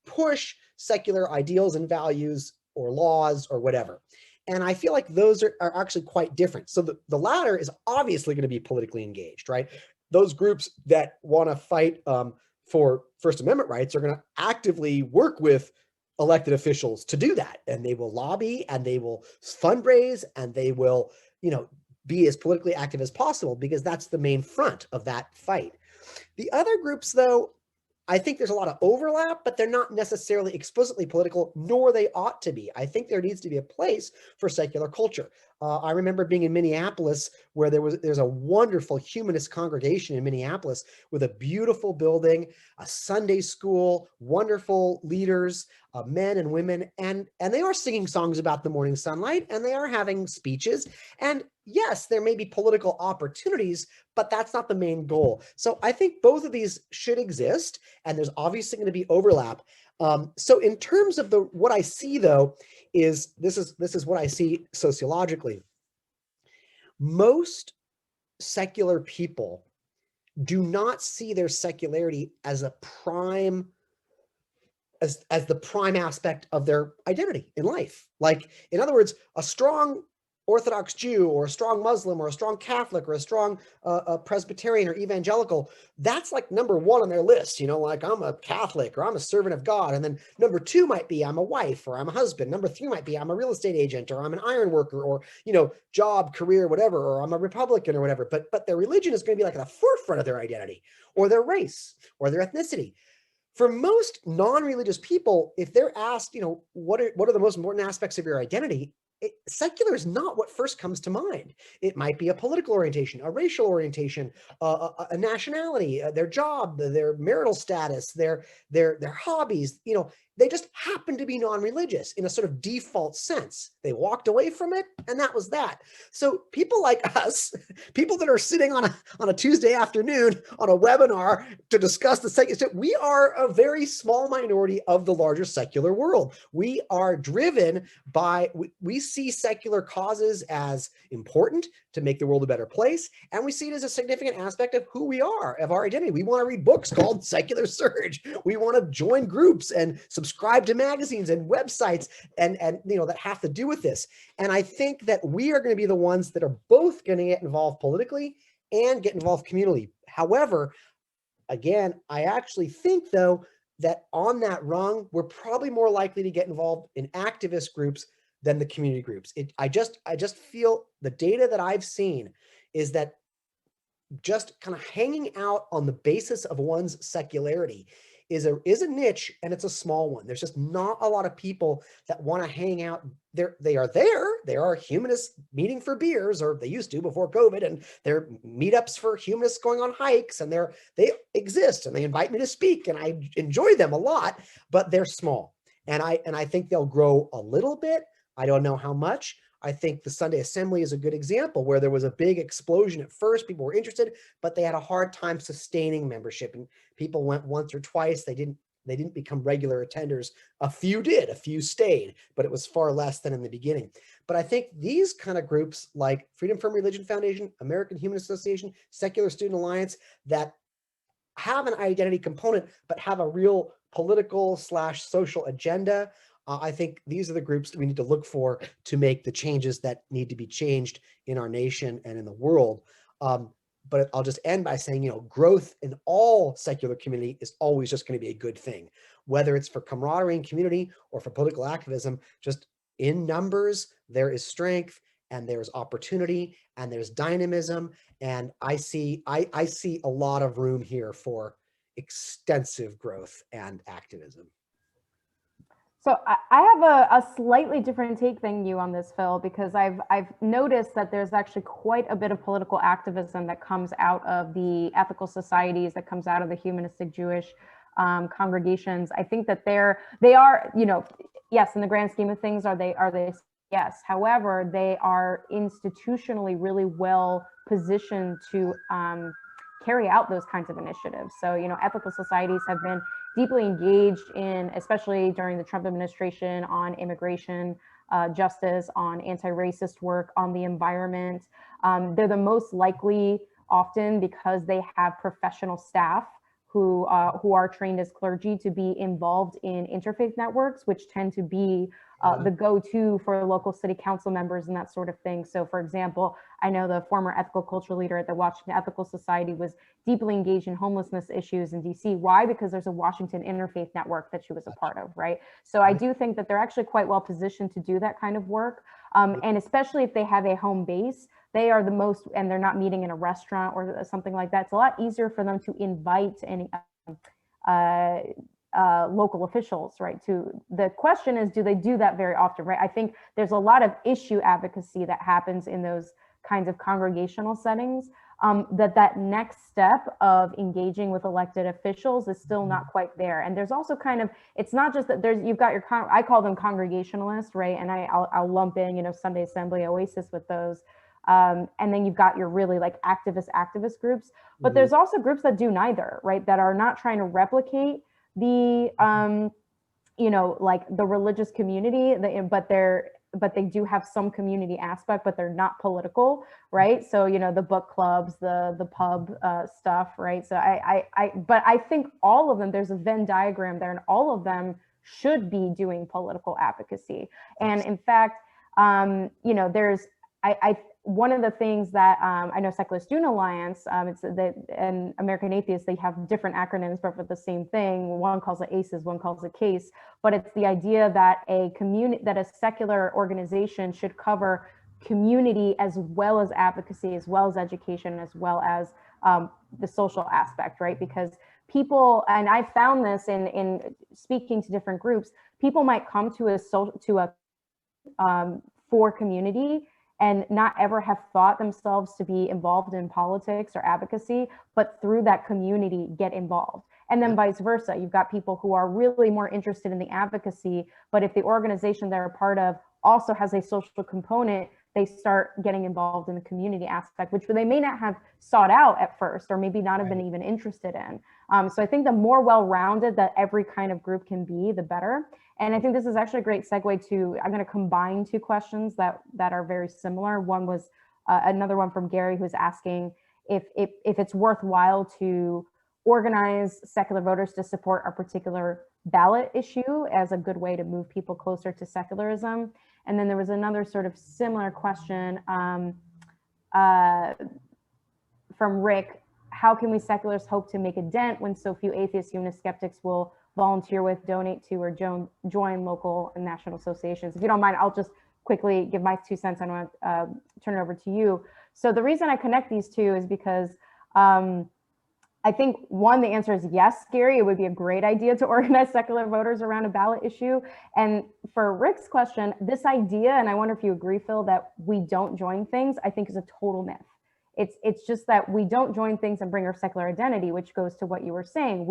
push secular ideals and values or laws or whatever. And I feel like those are actually quite different. So the latter is obviously going to be politically engaged, right? Those groups that want to fight for First Amendment rights are going to actively work with elected officials to do that. And they will lobby and they will fundraise and they will, be as politically active as possible because that's the main front of that fight. The other groups, though, I think there's a lot of overlap, but they're not necessarily explicitly political, nor they ought to be. I think there needs to be a place for secular culture. I remember being in Minneapolis where there's a wonderful humanist congregation in Minneapolis with a beautiful building, a Sunday school, wonderful leaders, men and women, and they are singing songs about the morning sunlight, and they are having speeches. And yes, there may be political opportunities, but that's not the main goal. So I think both of these should exist, and there's obviously going to be overlap. So in terms of what I see, though, is this is what I see sociologically. Most secular people do not see their secularity as a prime as the prime aspect of their identity in life. Like, in other words, a strong Orthodox Jew or a strong Muslim or a strong Catholic or a strong Presbyterian or evangelical, that's like number one on their list, like I'm a Catholic or I'm a servant of God. And then number two might be I'm a wife or I'm a husband. Number three might be I'm a real estate agent or I'm an iron worker or, job, career, whatever, or I'm a Republican or whatever. But their religion is going to be like at the forefront of their identity or their race or their ethnicity. For most non-religious people, if they're asked, what are the most important aspects of your identity, secular is not what first comes to mind. It might be a political orientation, a racial orientation, a nationality, their job, their marital status, their hobbies. They just happen to be non-religious in a sort of default sense. They walked away from it, and that was that. So people like us, people that are sitting on a Tuesday afternoon on a webinar to discuss the secular, we are a very small minority of the larger secular world. We are driven by, we see secular causes as important to make the world a better place, and we see it as a significant aspect of who we are, of our identity. We want to read books called Secular Surge. We want to join groups and subscribe to magazines and websites and that have to do with this. And I think that we are going to be the ones that are both going to get involved politically and get involved communally. However, again, I actually think, though, that on that rung, we're probably more likely to get involved in activist groups than the community groups. I just feel the data that I've seen is that just kind of hanging out on the basis of one's secularity is a niche, and it's a small one. There's just not a lot of people that want to hang out there. There are humanists meeting for beers, or they used to before COVID, and there are meetups for humanists going on hikes, and they exist, and they invite me to speak, and I enjoy them a lot, but they're small. And I think they'll grow a little bit. I don't know how much. I think the Sunday Assembly is a good example where there was a big explosion at first. People were interested, but they had a hard time sustaining membership, and people went once or twice. They didn't become regular attenders. A few did, a few stayed, but it was far less than in the beginning. But I think these kind of groups like Freedom from Religion Foundation, American Humanist Association, Secular Student Alliance, that have an identity component, but have a real political/social agenda. I think these are the groups that we need to look for to make the changes that need to be changed in our nation and in the world. But I'll just end by saying, growth in all secular community is always just going to be a good thing, whether it's for camaraderie and community or for political activism. Just in numbers, there is strength, and there's opportunity, and there's dynamism. And I see a lot of room here for extensive growth and activism. So I have a slightly different take than you on this, Phil, because I've noticed that there's actually quite a bit of political activism that comes out of the ethical societies, that comes out of the humanistic Jewish congregations. I think that they are, yes, in the grand scheme of things, are they? Yes. However, they are institutionally really well positioned to carry out those kinds of initiatives. So, ethical societies have been deeply engaged in, especially during the Trump administration, on immigration justice, on anti-racist work, on the environment. They're the most likely, often because they have professional staff who are trained as clergy, to be involved in interfaith networks, which tend to be the go-to for local city council members and that sort of thing. So, for example, I know the former ethical culture leader at the Washington Ethical Society was deeply engaged in homelessness issues in DC. Why? Because there's a Washington interfaith network that she was a part of, right? So I do think that they're actually quite well positioned to do that kind of work. And especially if they have a home base, they are the most, and they're not meeting in a restaurant or something like that. It's a lot easier for them to invite any local officials, right? The question is, do they do that very often, right? I think there's a lot of issue advocacy that happens in those kinds of congregational settings, that next step of engaging with elected officials is still not quite there. And there's also it's not just that you've got your, I call them congregationalists, right? And I'll lump in, Sunday Assembly, Oasis with those. And then you've got your really like activist groups, but there's also groups that do neither, right? That are not trying to replicate the, like the religious community, but they do have some community aspect, but they're not political, right? So, the book clubs, the pub stuff, right? So but I think all of them, there's a Venn diagram there, and all of them should be doing political advocacy. And in fact, there's, one of the things that I know Secular Student Alliance, and American Atheists, they have different acronyms, but for the same thing. One calls it ACEs, one calls it CASE, but it's the idea that a secular organization should cover community as well as advocacy, as well as education, as well as the social aspect, right? Because people, and I found this in speaking to different groups, people might come to for community and not ever have thought themselves to be involved in politics or advocacy, but through that community get involved. And then vice versa, you've got people who are really more interested in the advocacy, but if the organization they're a part of also has a social component, they start getting involved in the community aspect, which they may not have sought out at first, or maybe not have been even interested in. So I think the more well-rounded that every kind of group can be, the better. And I think this is actually a great segue to, I'm going to combine two questions that are very similar. One was another one from Gary, who's asking if it's worthwhile to organize secular voters to support a particular ballot issue as a good way to move people closer to secularism. And then there was another sort of similar question from Rick. How can we secularists hope to make a dent when so few atheist humanist skeptics will volunteer with, donate to, or join local and national associations? If you don't mind, I'll just quickly give my 2 cents. I want to turn it over to you. So the reason I connect these two is because I think the answer is yes, Gary. It would be a great idea to organize secular voters around a ballot issue. And for Rick's question, this idea, and I wonder if you agree, Phil, that we don't join things, I think is a total myth. It's just that we don't join things and bring our secular identity, which goes to what you were saying.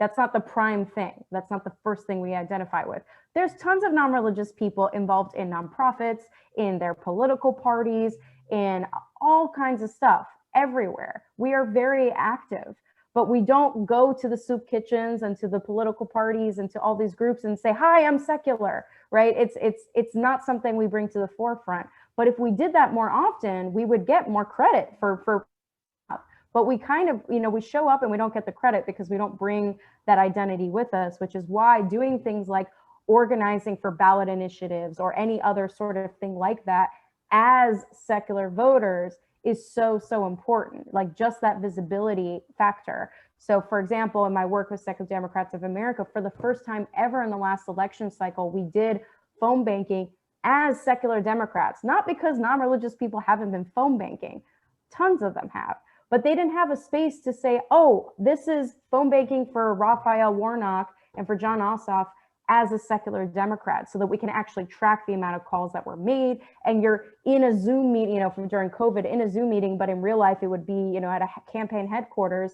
That's not the prime thing. That's not the first thing we identify with. There's tons of non-religious people involved in nonprofits, in their political parties, in all kinds of stuff everywhere. We are very active, but we don't go to the soup kitchens and to the political parties and to all these groups and say, hi, I'm secular, right? It's not something we bring to the forefront. But if we did that more often, we would get more credit for but we kind of, we show up and we don't get the credit because we don't bring that identity with us, which is why doing things like organizing for ballot initiatives or any other sort of thing like that as secular voters is so, so important, like just that visibility factor. So for example, in my work with Secular Democrats of America, for the first time ever in the last election cycle, we did phone banking as secular Democrats, not because non-religious people haven't been phone banking, tons of them have, but they didn't have a space to say, oh, this is phone banking for Raphael Warnock and for John Ossoff as a secular Democrat, so that we can actually track the amount of calls that were made. And you're in a Zoom meeting, from during COVID, in a Zoom meeting, but in real life, it would be, at a campaign headquarters,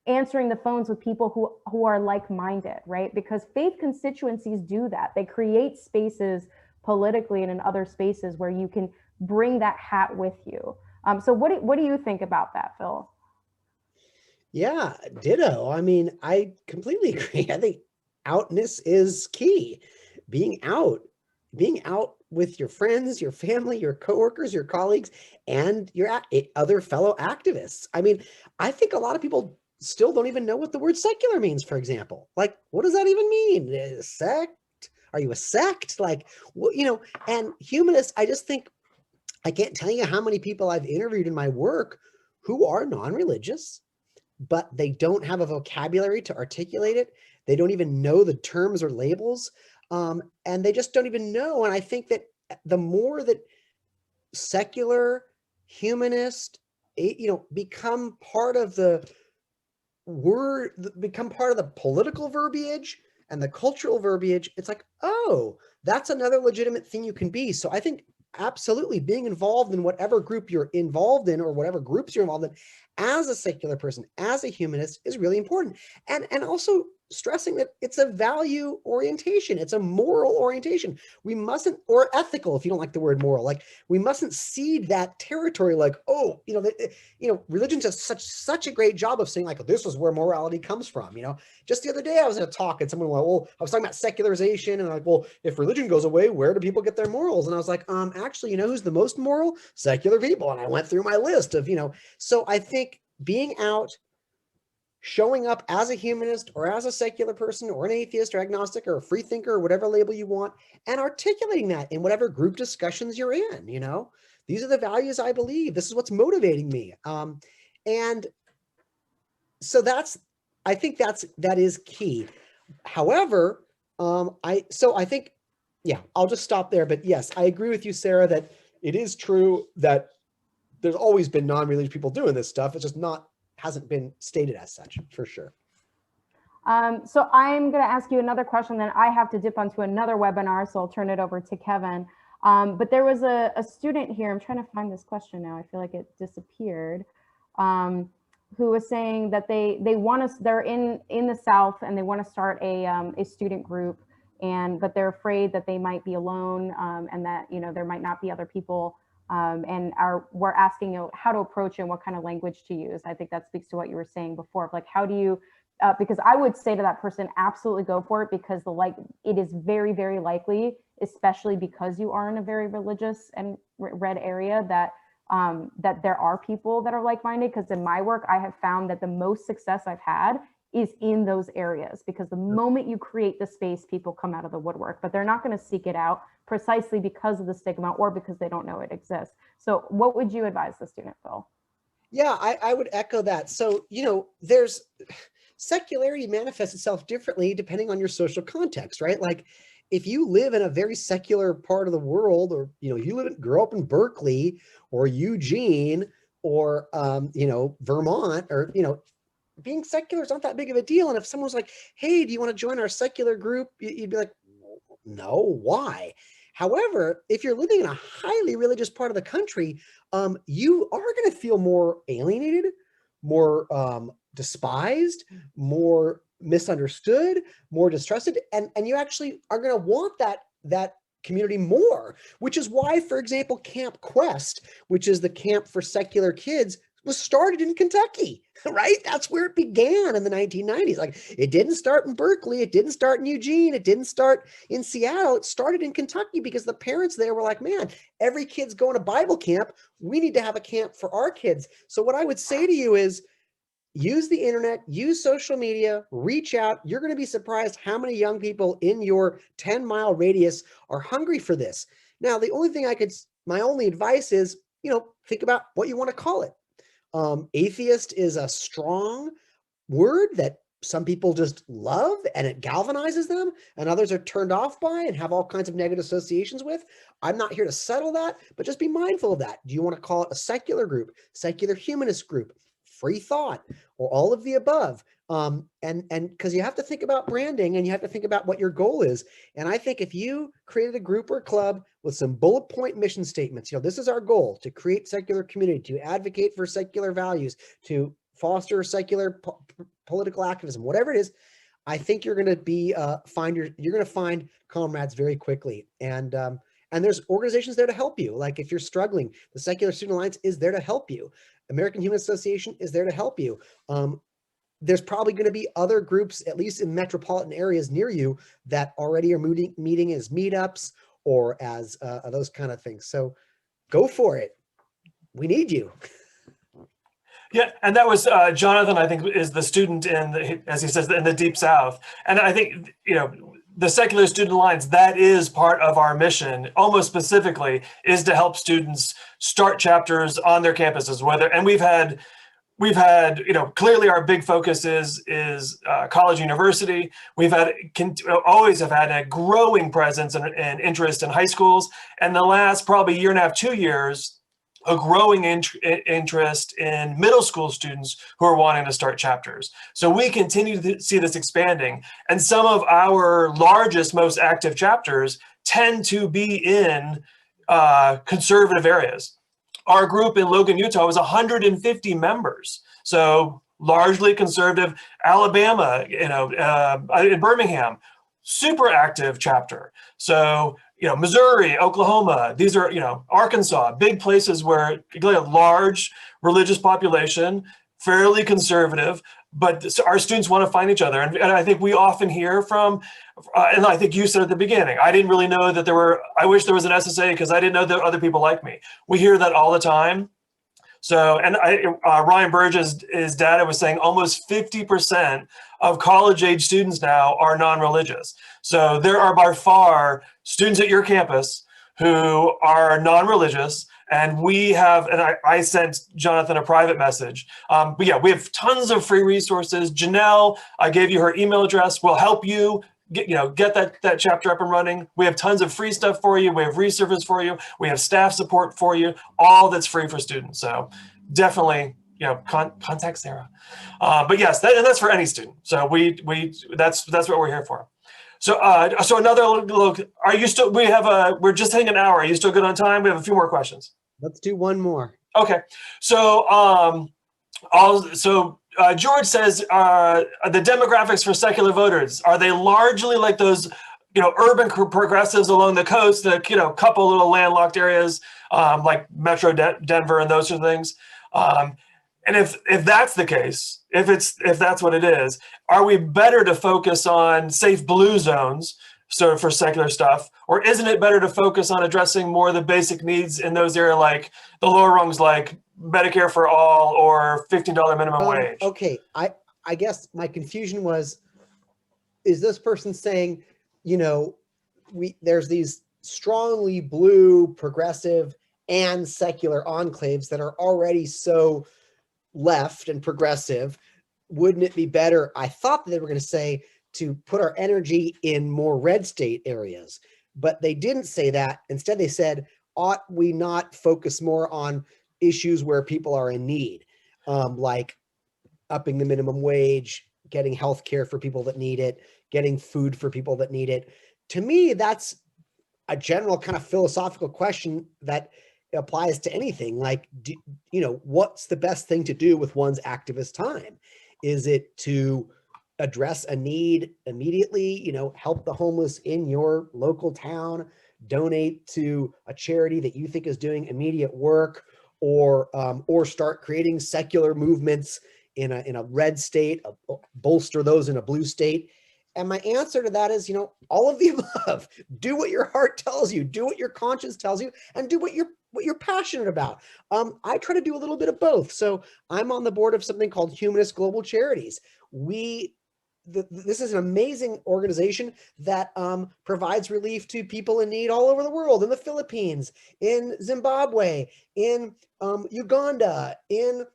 answering the phones with people who are like-minded, right? Because faith constituencies do that. They create spaces politically and in other spaces where you can bring that hat with you. So what do you think about that, Phil? Yeah, ditto. I mean, I completely agree. I think outness is key. Being out with your friends, your family, your coworkers, your colleagues, and your other fellow activists. I mean, I think a lot of people still don't even know what the word secular means, for example. Like, what does that even mean? Sect? Are you a sect? Like, and humanists, I just think, I can't tell you how many people I've interviewed in my work who are non-religious, but they don't have a vocabulary to articulate it. They don't even know the terms or labels, and they just don't even know. And I think that the more that secular, humanist, become part of the political verbiage and the cultural verbiage, it's like, oh, that's another legitimate thing you can be. So I think absolutely being involved in whatever group you're involved in or whatever groups you're involved in as a secular person, as a humanist, is really important. And also stressing that it's a value orientation. It's a moral orientation. We mustn't, or ethical, if you don't like the word moral, like we mustn't cede that territory like, oh, religion does such a great job of saying like, this is where morality comes from. Just the other day I was in a talk and someone went, well, I was talking about secularization and like, well, if religion goes away, where do people get their morals? And I was like, actually, who's the most moral? Secular people. And I went through my list of, so I think being out, showing up as a humanist or as a secular person or an atheist or agnostic or a free thinker or whatever label you want, and articulating that in whatever group discussions you're in, these are the values I believe. This is what's motivating me. And so I think that is key. However, I think, yeah, I'll just stop there. But yes, I agree with you, Sarah, that it is true that there's always been non-religious people doing this stuff. It's just hasn't been stated as such, for sure. So I'm going to ask you another question, then I have to dip onto another webinar, so I'll turn it over to Kevin. But there was a student here, I'm trying to find this question now, I feel like it disappeared, who was saying that they're in the South and they want to start a student group, but they're afraid that they might be alone, and that there might not be other people. And we're asking how to approach it and what kind of language to use. I think that speaks to what you were saying before, like how do you, because I would say to that person, absolutely go for it, because it is very, very likely, especially because you are in a very religious and red area, that there are people that are like-minded. Because in my work, I have found that the most success I've had is in those areas, because the moment you create the space, people come out of the woodwork, but they're not going to seek it out precisely because of the stigma or because they don't know it exists. So what would you advise the student, Phil? Yeah, I would echo that. So, there's secularity manifests itself differently depending on your social context, right? Like if you live in a very secular part of the world, or, you grow up in Berkeley or Eugene, or, you know, Vermont, or, you know, being secular is not that big of a deal. And if someone was like, hey, do you want to join our secular group? You'd be like, no, why? However, if you're living in a highly religious part of the country, you are going to feel more alienated, more despised, more misunderstood, more distrusted, and you actually are going to want that community more, which is why, for example, Camp Quest, which is the camp for secular kids, was started in Kentucky, right? That's where it began in the 1990s. Like, it didn't start in Berkeley, it didn't start in Eugene, it didn't start in Seattle. It started in Kentucky because the parents there were like, man, every kid's going to Bible camp. We need to have a camp for our kids. So what I would say to you is, use the internet, use social media, reach out. You're going to be surprised how many young people in your 10-mile radius are hungry for this. Now, the only thing my only advice is, you know, think about what you want to call it. Atheist is a strong word that some people just love and it galvanizes them, and others are turned off by and have all kinds of negative associations with. I'm not here to settle that, but just be mindful of that. Do you want to call it a secular group, secular humanist group, free thought, or all of the above? And because you have to think about branding and you have to think about what your goal is. And I think if you created a group or club with some bullet point mission statements, you know, this is our goal: to create secular community, to advocate for secular values, to foster secular political activism, whatever it is, I think you're going to be you're going to find comrades very quickly. And there's organizations there to help you. Like, if you're struggling, the Secular Student Alliance is there to help you. American Humanist Association is there to help you. There's probably going to be other groups, at least in metropolitan areas near you, that already are meeting as meetups or as those kind of things. So go for it. We need you. Yeah, and that was Jonathan, I think, is the student as he says, in the Deep South. And I think, you know, the Secular Student Alliance, that is part of our mission, almost specifically, is to help students start chapters on their campuses. And we've had, you know, clearly our big focus is college, university. We've always have had a growing presence and interest in high schools. And the last probably year and a half, 2 years, a growing interest in middle school students who are wanting to start chapters. So we continue to see this expanding. And some of our largest, most active chapters tend to be in conservative areas. Our group in Logan, Utah was 150 members. So largely conservative. Alabama, you know, in Birmingham, super active chapter. So, you know, Missouri, Oklahoma, these are, you know, Arkansas, big places where you have large religious population, fairly conservative, but our students want to find each other. And I think we often hear from, and I think you said at the beginning, I didn't really know that I wish there was an SSA because I didn't know that other people like me. We hear that all the time. So, and Ryan Burgess, his data was saying almost 50% of college-age students now are non-religious. So there are by far students at your campus who are non-religious, and we have, and I sent Jonathan a private message. But yeah, we have tons of free resources. Janelle, I gave you her email address. We'll help you get that chapter up and running. We have tons of free stuff for you. We have resources for you. We have staff support for you. All that's free for students. So definitely, you know, contact Sarah. But yes, that's for any student. So that's what we're here for. So another look. Are you still? We're just hitting an hour. Are you still good on time? We have a few more questions. Let's do one more. Okay. So George says, the demographics for secular voters, are they largely like those, you know, urban progressives along the coast, the, you know, couple little landlocked areas like Metro Denver and those sort of things? And if that's the case, if that's what it is, are we better to focus on safe blue zones, so for secular stuff, or isn't it better to focus on addressing more of the basic needs in those areas, like the lower rungs, like Medicare for all or $15 minimum wage? Okay, I guess my confusion was, is this person saying, you know, there's these strongly blue, progressive, and secular enclaves that are already so left and progressive? Wouldn't it be better? I thought that they were going to say to put our energy in more red state areas, but they didn't say that. Instead, they said, ought we not focus more on issues where people are in need, like upping the minimum wage, getting health care for people that need it, getting food for people that need it. To me, that's a general kind of philosophical question that applies to anything. Like, what's the best thing to do with one's activist time? Is it to address a need immediately, help the homeless in your local town, donate to a charity that you think is doing immediate work, or start creating secular movements in a red state, bolster those in a blue state? And my answer to that is, all of the above. Do what your heart tells you, do what your conscience tells you, and do what you're passionate about. I try to do a little bit of both. So I'm on the board of something called Humanist Global Charities. This is an amazing organization that provides relief to people in need all over the world, in the Philippines, in Zimbabwe, in Uganda, in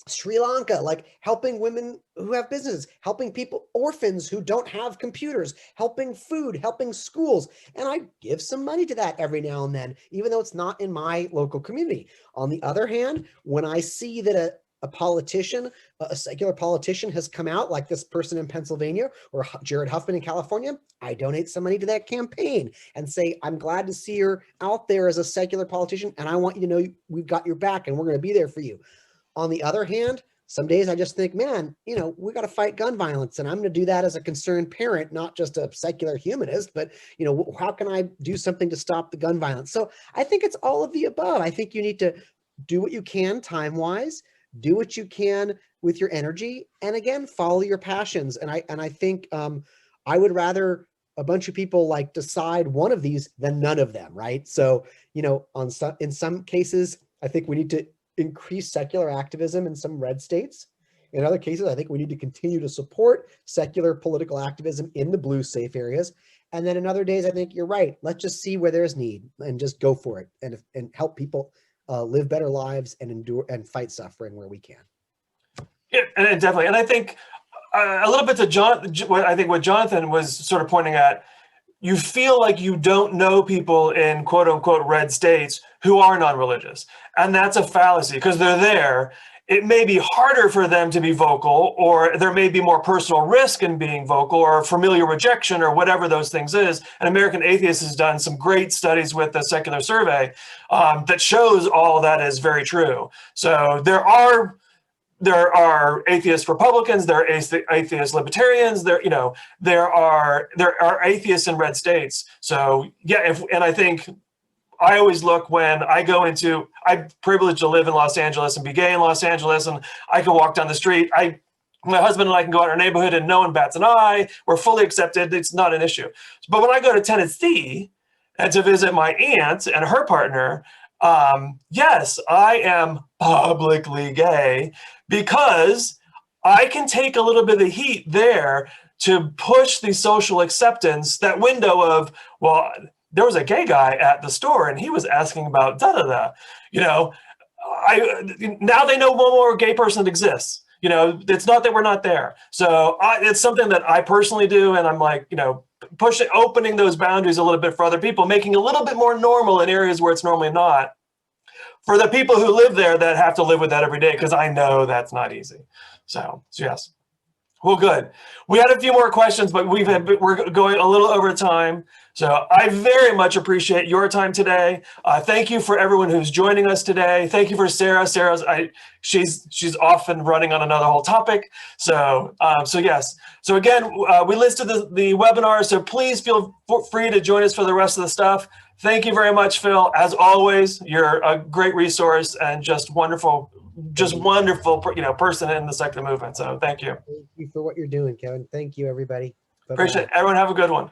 Sri Lanka, like helping women who have businesses, helping people, orphans who don't have computers, helping food, helping schools. And I give some money to that every now and then, even though it's not in my local community. On the other hand, when I see that a politician, a secular politician has come out, like this person in Pennsylvania or Jared Huffman in California, I donate some money to that campaign and say, I'm glad to see you're out there as a secular politician, and I want you to know we've got your back and we're going to be there for you. On the other hand, some days I just think, man, we got to fight gun violence, and I'm going to do that as a concerned parent, not just a secular humanist, but, how can I do something to stop the gun violence? So I think it's all of the above. I think you need to do what you can time-wise, do what you can with your energy, and again, follow your passions. And I think I would rather a bunch of people like decide one of these than none of them, right? So, in some cases, I think we need to increase secular activism in some red states. In other cases, I think we need to continue to support secular political activism in the blue safe areas. And then in other days, I think you're right. Let's just see where there's need and just go for it and help people live better lives and endure and fight suffering where we can. Yeah, and definitely. And I think a little bit to what Jonathan was sort of pointing at, you feel like you don't know people in quote unquote red states who are non-religious. And that's a fallacy because they're there. It may be harder for them to be vocal, or there may be more personal risk in being vocal, or familiar rejection, or whatever those things is. And American Atheist has done some great studies with the Secular Survey that shows all that is very true. So there are atheist Republicans, there are atheist libertarians, there are atheists in red states. So yeah, and I think I always look when I go into, I'm privileged to live in Los Angeles and be gay in Los Angeles, and I can walk down the street. My husband and I can go out in our neighborhood and no one bats an eye. We're fully accepted. It's not an issue. But when I go to Tennessee and to visit my aunt and her partner, yes, I am publicly gay because I can take a little bit of heat there to push the social acceptance, that window of, well, there was a gay guy at the store and he was asking about da-da-da. Now they know one more gay person that exists. It's not that we're not there. So it's something that I personally do. And I'm like, opening those boundaries a little bit for other people, making it a little bit more normal in areas where it's normally not, for the people who live there that have to live with that every day, because I know that's not easy. So yes. Well, good. We had a few more questions, but we're going a little over time. So I very much appreciate your time today. Thank you for everyone who's joining us today. Thank you for Sarah. She's off and running on another whole topic. So yes. So again, we listed the webinar, so please feel free to join us for the rest of the stuff. Thank you very much, Phil. As always, you're a great resource and just wonderful person in the secular movement. So thank you. Thank you for what you're doing, Kevin. Thank you, everybody. Bye-bye. Appreciate it. Everyone have a good one.